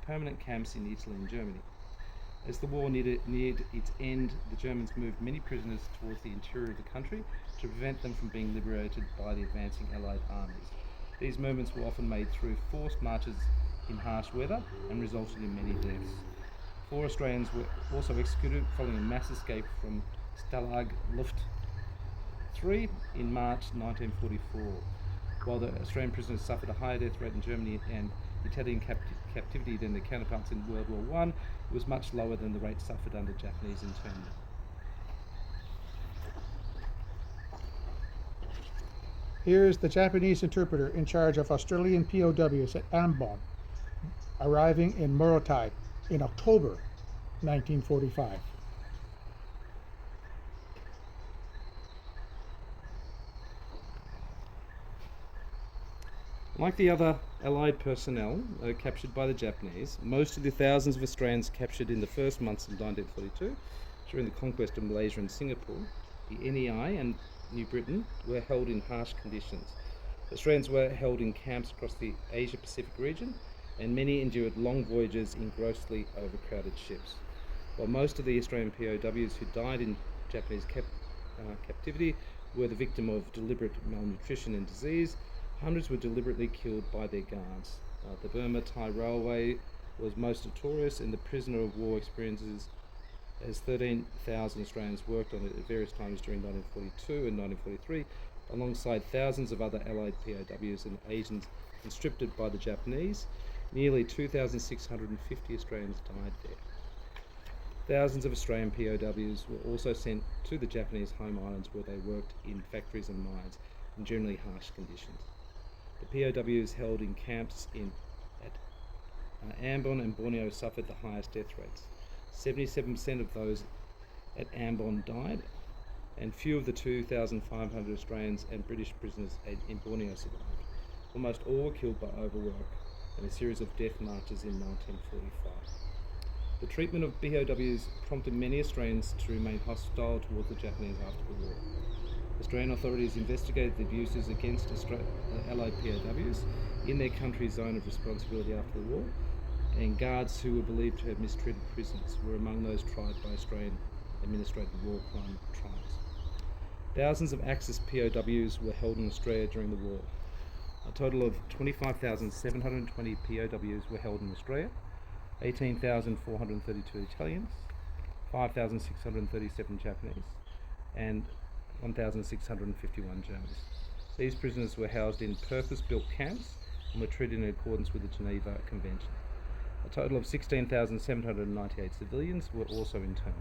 permanent camps in Italy and Germany. As the war neared its end, the Germans moved many prisoners towards the interior of the country to prevent them from being liberated by the advancing Allied armies. These movements were often made through forced marches in harsh weather and resulted in many deaths. 4 Australians were also executed following a mass escape from Stalag Luft 3 in March 1944. While the Australian prisoners suffered a higher death rate in Germany and Italian captivity than their counterparts in World War I, it was much lower than the rate suffered under Japanese internment. Here is the Japanese interpreter in charge of Australian POWs at Ambon, arriving in Morotai in October 1945. Like the other Allied personnel captured by the Japanese, most of the thousands of Australians captured in the first months of 1942 during the conquest of Malaysia and Singapore, the NEI and New Britain were held in harsh conditions. Australians were held in camps across the Asia-Pacific region, and many endured long voyages in grossly overcrowded ships. While most of the Australian POWs who died in Japanese captivity were the victim of deliberate malnutrition and disease, hundreds were deliberately killed by their guards. The Burma-Thai Railway was most notorious in the prisoner of war experiences, as 13,000 Australians worked on it at various times during 1942 and 1943, alongside thousands of other Allied POWs and Asians conscripted by the Japanese. Nearly 2,650 Australians died there. Thousands of Australian POWs were also sent to the Japanese home islands, where they worked in factories and mines in generally harsh conditions. The POWs held in camps at Ambon and Borneo suffered the highest death rates. 77% of those at Ambon died, and few of the 2,500 Australians and British prisoners in Borneo survived. Almost all were killed by overwork and a series of death marches in 1945. The treatment of POWs prompted many Australians to remain hostile towards the Japanese after the war. Australian authorities investigated the abuses against Allied POWs in their country's zone of responsibility after the war, and guards who were believed to have mistreated prisoners were among those tried by Australian administrated war crime trials. Thousands of Axis POWs were held in Australia during the war. A total of 25,720 POWs were held in Australia, 18,432 Italians, 5,637 Japanese, and 1,651 Germans. These prisoners were housed in purpose-built camps and were treated in accordance with the Geneva Convention. A total of 16,798 civilians were also interned.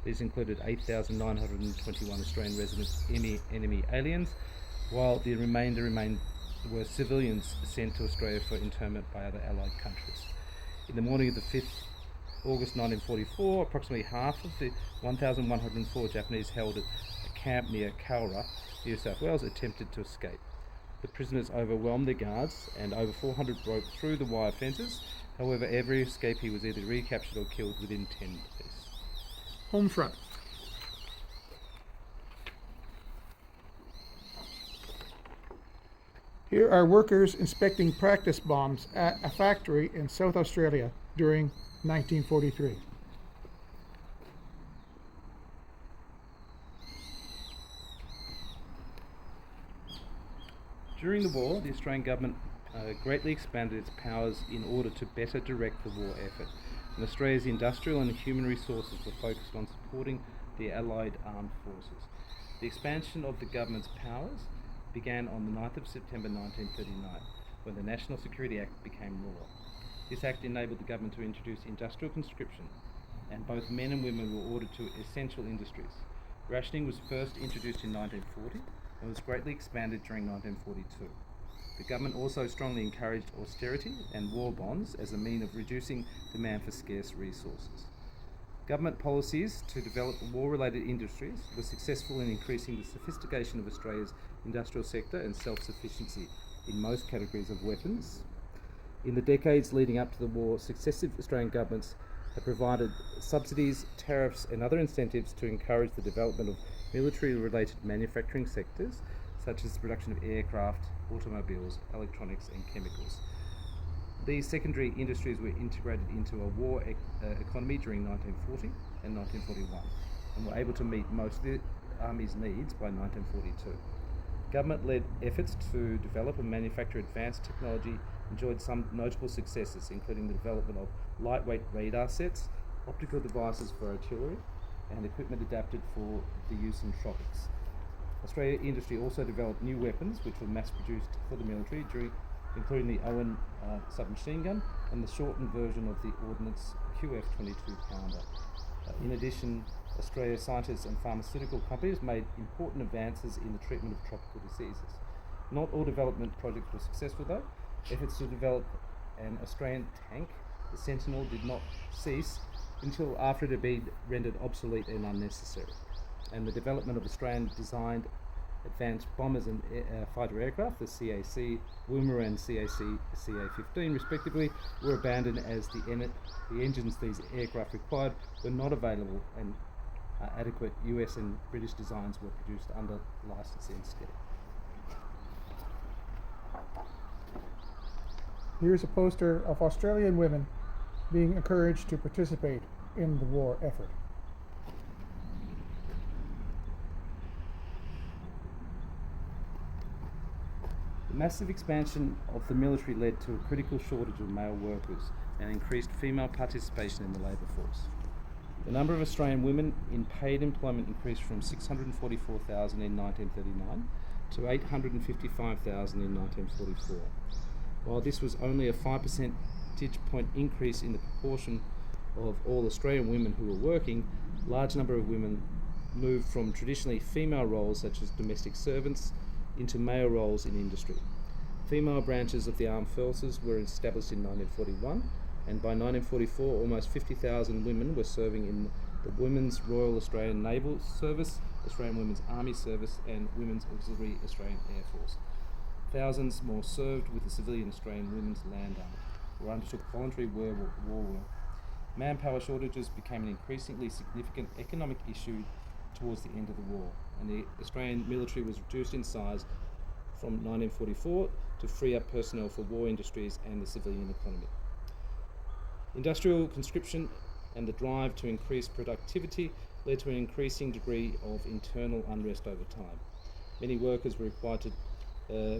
These included 8,921 Australian resident enemy aliens, while the remainder were civilians sent to Australia for internment by other Allied countries. In the morning of the 5th August 1944, approximately half of the 1,104 Japanese held at a camp near Cowra, New South Wales, attempted to escape. The prisoners overwhelmed their guards and over 400 broke through the wire fences. However, every escapee was either recaptured or killed within 10 days. Home front. Here are workers inspecting practice bombs at a factory in South Australia during 1943. During the war, the Australian government greatly expanded its powers in order to better direct the war effort, and Australia's industrial and human resources were focused on supporting the Allied armed forces. The expansion of the government's powers began on the 9th of September 1939, when the National Security Act became law. This act enabled the government to introduce industrial conscription, and both men and women were ordered to essential industries. Rationing was first introduced in 1940 and was greatly expanded during 1942. The government also strongly encouraged austerity and war bonds as a means of reducing demand for scarce resources. Government policies to develop war-related industries were successful in increasing the sophistication of Australia's industrial sector and self-sufficiency in most categories of weapons. In the decades leading up to the war, successive Australian governments have provided subsidies, tariffs and other incentives to encourage the development of military-related manufacturing sectors, such as the production of aircraft, automobiles, electronics and chemicals. These secondary industries were integrated into a war economy during 1940 and 1941 and were able to meet most of the Army's needs by 1942. Government-led efforts to develop and manufacture advanced technology enjoyed some notable successes, including the development of lightweight radar sets, optical devices for artillery, and equipment adapted for the use in tropics. Australia industry also developed new weapons which were mass-produced for the military, including the Owen submachine gun and the shortened version of the Ordnance QF 22 pounder. In addition, Australia's scientists and pharmaceutical companies made important advances in the treatment of tropical diseases. Not all development projects were successful though. Efforts to develop an Australian tank, the Sentinel, did not cease until after it had been rendered obsolete and unnecessary. And the development of Australian-designed advanced bombers and fighter aircraft, the CAC Woomer and CAC CA-15 respectively, were abandoned as the engines these aircraft required were not available, and adequate US and British designs were produced under license instead. Here's a poster of Australian women being encouraged to participate in the war effort. The massive expansion of the military led to a critical shortage of male workers and increased female participation in the labour force. The number of Australian women in paid employment increased from 644,000 in 1939 to 855,000 in 1944. While this was only a 5 percentage point increase in the proportion of all Australian women who were working, a large number of women moved from traditionally female roles such as domestic servants into male roles in industry. Female branches of the armed forces were established in 1941, and by 1944 almost 50,000 women were serving in the Women's Royal Australian Naval Service, Australian Women's Army Service and Women's Auxiliary Australian Air Force. Thousands more served with the civilian Australian Women's Land Army, or undertook voluntary war work. Manpower shortages became an increasingly significant economic issue towards the end of the war, and the Australian military was reduced in size from 1944 to free up personnel for war industries and the civilian economy. Industrial conscription and the drive to increase productivity led to an increasing degree of internal unrest over time. Many workers were required to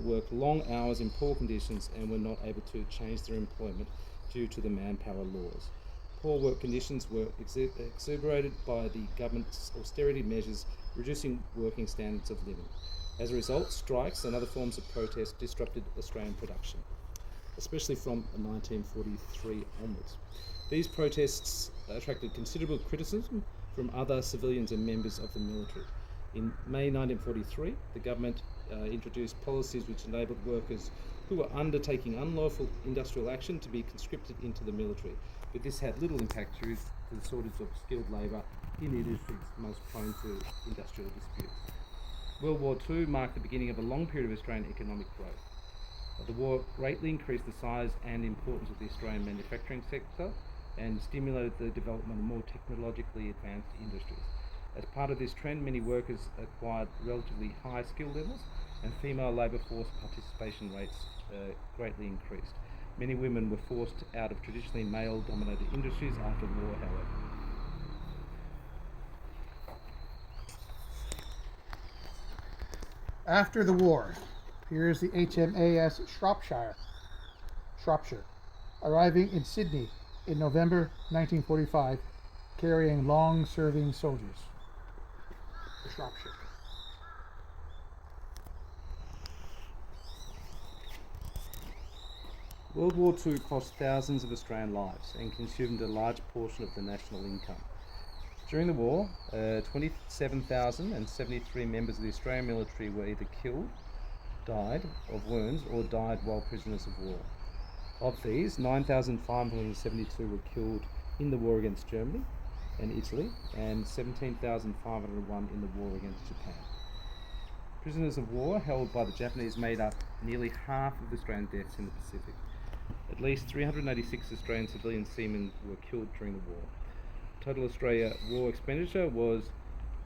work long hours in poor conditions and were not able to change their employment due to the manpower laws. Poor work conditions were exacerbated by the government's austerity measures, reducing working standards of living. As a result, strikes and other forms of protest disrupted Australian production, especially from 1943 onwards. These protests attracted considerable criticism from other civilians and members of the military. In May 1943, the government introduced policies which enabled workers who were undertaking unlawful industrial action to be conscripted into the military. but this had little impact due to the shortage of skilled labour in the industries most prone to industrial disputes. World War II marked the beginning of a long period of Australian economic growth. The war greatly increased the size and importance of the Australian manufacturing sector and stimulated the development of more technologically advanced industries. As part of this trend, many workers acquired relatively high skill levels and female labour force participation rates greatly increased. Many women were forced out of traditionally male-dominated industries after the war, however. After the war, here's the HMAS Shropshire, arriving in Sydney in November 1945, carrying long-serving soldiers. Shropshire. World War II cost thousands of Australian lives and consumed a large portion of the national income. During the war, 27,073 members of the Australian military were either killed, died of wounds, or died while prisoners of war. Of these, 9,572 were killed in the war against Germany and Italy, and 17,501 in the war against Japan. Prisoners of war held by the Japanese made up nearly half of Australian deaths in the Pacific. At least 386 Australian civilian seamen were killed during the war. Total Australia war expenditure was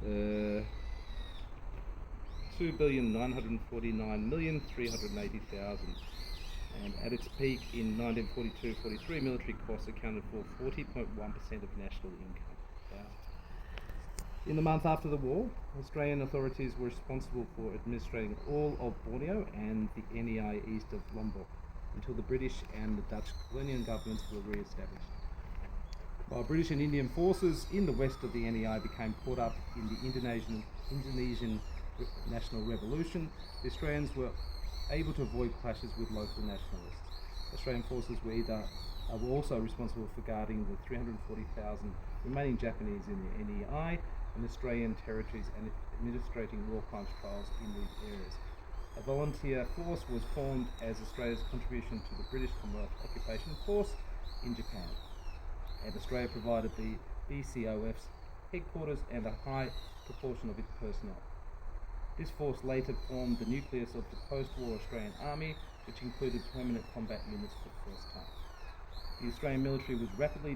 $2,949,380,000, and at its peak in 1942-43, military costs accounted for 40.1% of national income. Wow. In the month after the war, Australian authorities were responsible for administrating all of Borneo and the NEI east of Lombok until the British and the Dutch colonial governments were re-established. While British and Indian forces in the west of the NEI became caught up in the Indonesian National Revolution, the Australians were able to avoid clashes with local nationalists. Australian forces were also responsible for guarding the 340,000 remaining Japanese in the NEI and Australian territories and administrating war crimes trials in these areas. A volunteer force was formed as Australia's contribution to the British Commonwealth occupation force in Japan, and Australia provided the BCOF's headquarters and a high proportion of its personnel. This force later formed the nucleus of the post-war Australian Army, which included permanent combat units for the first time. The Australian military was rapidly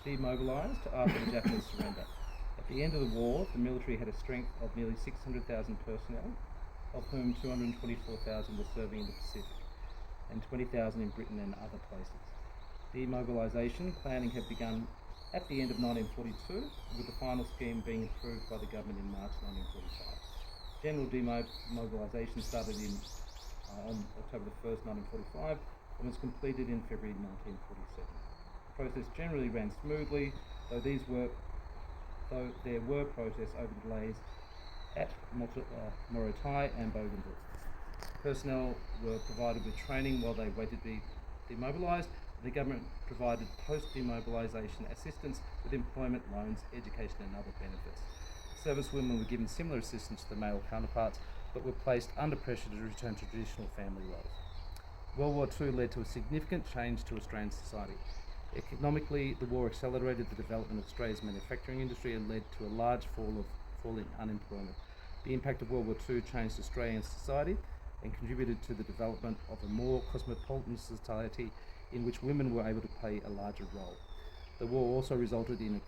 demobilised after the Japanese surrender. At the end of the war, the military had a strength of nearly 600,000 personnel, of whom 224,000 were serving in the Pacific, and 20,000 in Britain and other places. Demobilisation planning had begun at the end of 1942, with the final scheme being approved by the government in March 1945. General demobilisation started on October 1st, 1945, and was completed in February 1947. The process generally ran smoothly, though there were protests over delays at Morotai and Bougainville. Personnel were provided with training while they waited to be demobilised. The government provided post-demobilisation assistance with employment, loans, education and other benefits. Servicewomen were given similar assistance to their male counterparts, but were placed under pressure to return to traditional family roles. World War II led to a significant change to Australian society. Economically, the war accelerated the development of Australia's manufacturing industry and led to a large fall in unemployment. The impact of World War II changed Australian society and contributed to the development of a more cosmopolitan society in which women were able to play a larger role. The war also resulted in a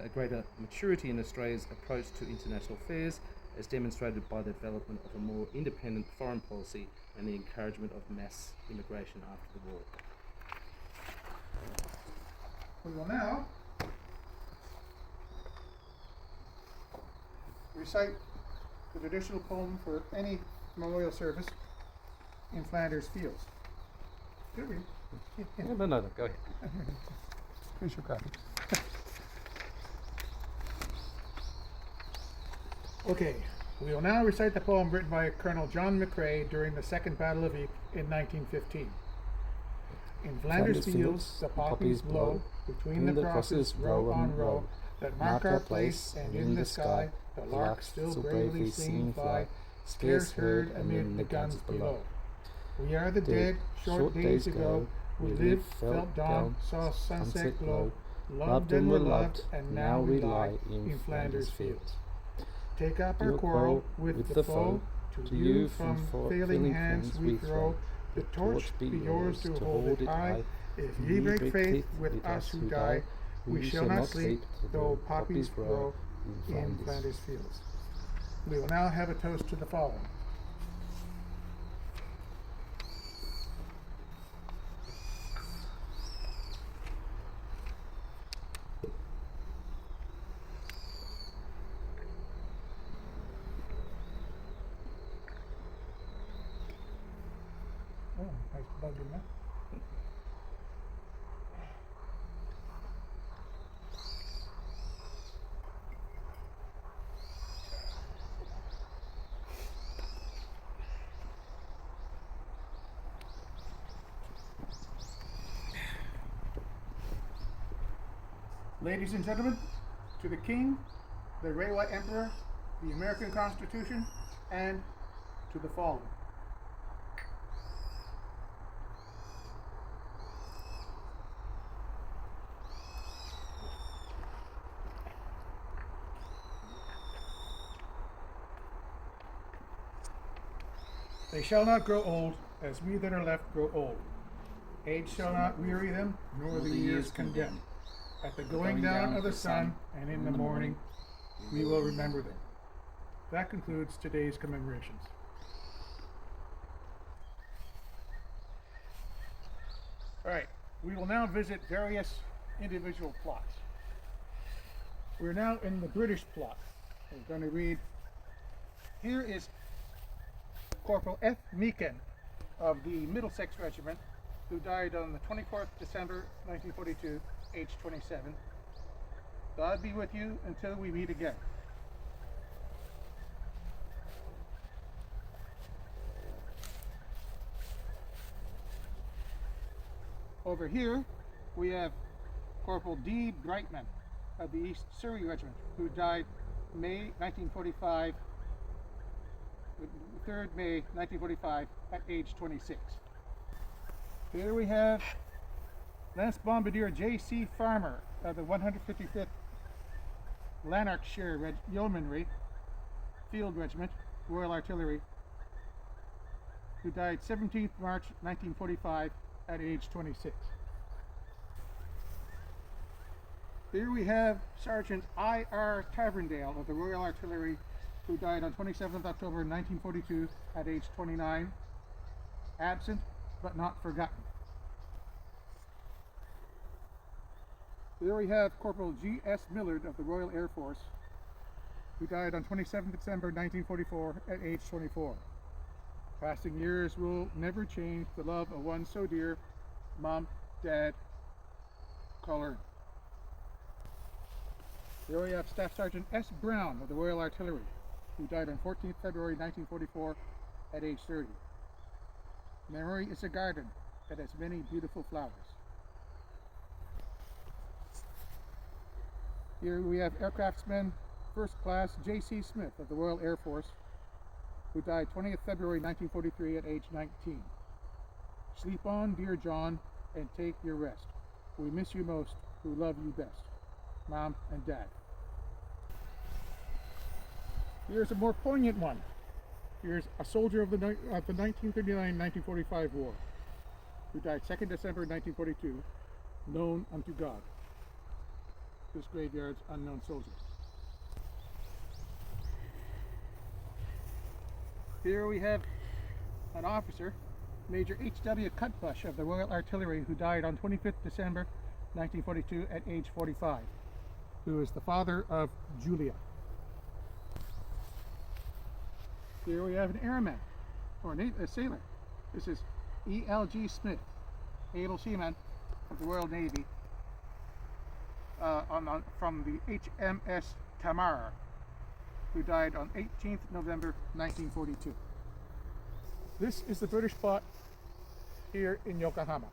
greater maturity in Australia's approach to international affairs, as demonstrated by the development of a more independent foreign policy and the encouragement of mass immigration after the war. We will now recite the traditional poem for any memorial service in Flanders Fields. Did we? No, go ahead. Here's your copy. Okay, we will now recite the poem written by Colonel John McCrae during the Second Battle of Ypres in 1915. In Flanders Fields the poppies blow, between the crosses row on row, that mark our place, and in the sky the lark still bravely singing fly, scarce heard amid the guns below. We are the dead, short days ago, We lived, felt dawn, saw sunset glow, loved and were loved, and now we lie in Flanders fields. Take up our quarrel with the foe, to you from failing hands we throw, the torch be yours to hold it high. If ye break faith with us who die, we shall not sleep, though poppies grow in Flanders fields. We will now have a toast to the fallen. Oh, nice bug in there. Ladies and gentlemen, to the King, the Reiwa Emperor, the American Constitution, and to the fallen. They shall not grow old, as we that are left grow old. Age shall not weary them, nor the years condemn. At the going down of the sun, and in the morning, we will remember them. That concludes today's commemorations. All right, we will now visit various individual plots. We're now in the British plot. We're going to read, here is Corporal F. Meakin of the Middlesex Regiment, who died on the 24th December 1942, age 27. God be with you until we meet again. Over here, we have Corporal D. Brightman of the East Surrey Regiment, who died May 1945, 3rd May 1945, at age 26. Here we have Lance Bombardier J.C. Farmer of the 155th Lanarkshire Yeomanry Field Regiment, Royal Artillery, who died 17th March 1945 at age 26. Here we have Sergeant I.R. Taverndale of the Royal Artillery, who died on 27th October 1942 at age 29, absent but not forgotten. Here we have Corporal G.S. Millard of the Royal Air Force, who died on 27th December 1944 at age 24. Passing years will never change the love of one so dear, Mom, Dad, Color. Here we have Staff Sergeant S. Brown of the Royal Artillery, who died on 14th February 1944 at age 30. Memory is a garden that has many beautiful flowers. Here we have Aircraftsman First Class J.C. Smith of the Royal Air Force, who died 20th February 1943 at age 19. Sleep on, dear John, and take your rest. We miss you most, who love you best, Mom and Dad. Here's a more poignant one. Here's a soldier of the 1939-1945 war, who died 2nd December 1942, known unto God. This graveyard's unknown soldier. Here we have an officer, Major H.W. Cutbush of the Royal Artillery, who died on 25th December 1942 at age 45, who is the father of Julia. Here we have an airman, or a sailor. This is E.L.G. Smith, able seaman of the Royal Navy, from the HMS Tamar, who died on 18th November 1942. This is the British plot here in Yokohama.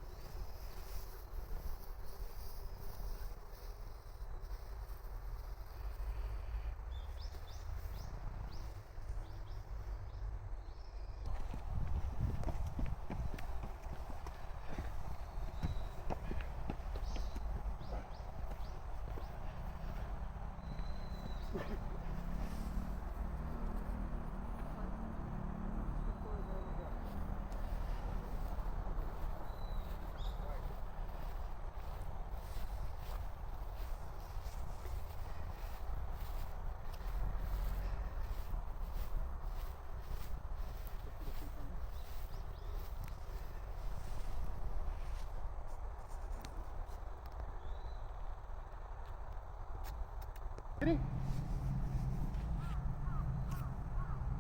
Ready?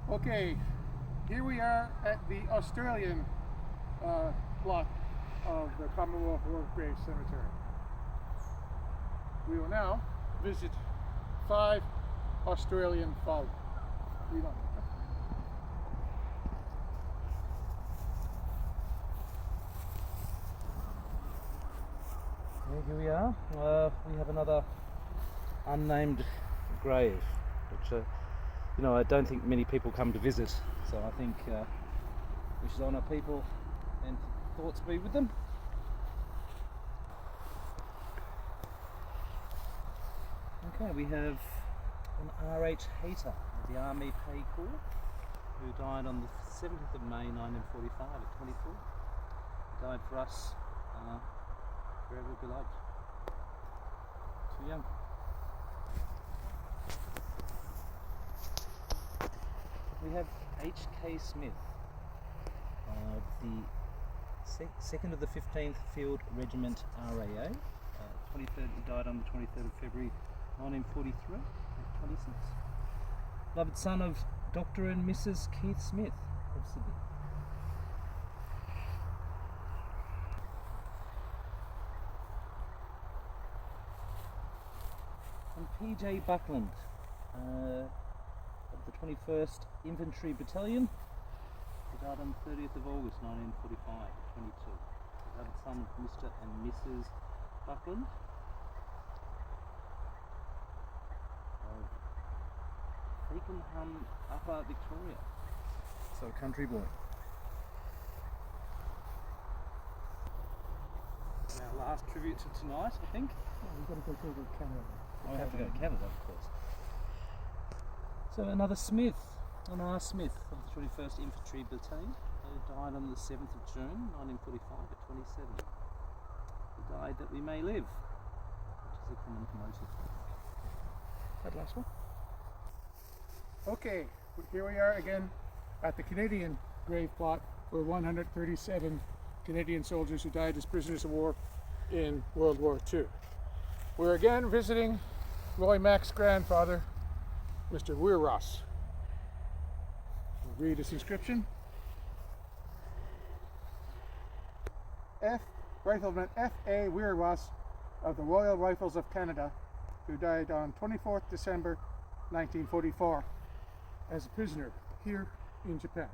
Okay, here we are at the Australian plot of the Commonwealth War Grave Cemetery. We will now visit 5 Australian fallen. Read on. Here we are. We have another unnamed grave, which I don't think many people come to visit. So I think we should honour people and thoughts be with them. Okay, we have an R.H. Hayter of the Army Pay Corps, who died on the 7th of May 1945 at 24. He died for us, forever beloved. Too young. We have H.K. Smith, the 2nd of the 15th Field Regiment RAA. 23rd, he died on the 23rd of February 1943 at 26. Beloved son of Dr. and Mrs. Keith Smith of Sydney. And P.J. Buckland, of the 21st Infantry Battalion. He died on the 30th of August 1945 at 22. Beloved son of Mr. and Mrs. Buckland. Fakenham, Upper Victoria. So a country boy. Our last tribute to tonight, I think. We've got to go to Canada. I have to go to Canada, of course. So another Smith, an R. Smith of the 21st Infantry Battalion, who died on the 7th of June 1945 at 27. He died that we may live, which is a common motive. That last one. Okay, here we are again at the Canadian grave plot for 137 Canadian soldiers who died as prisoners of war in World War II. We're again visiting Roy Mack's grandfather, Mr. Weirross. We'll read his inscription. Rifleman F.A. Weirross of the Royal Rifles of Canada, who died on 24th December 1944 as a prisoner here in Japan.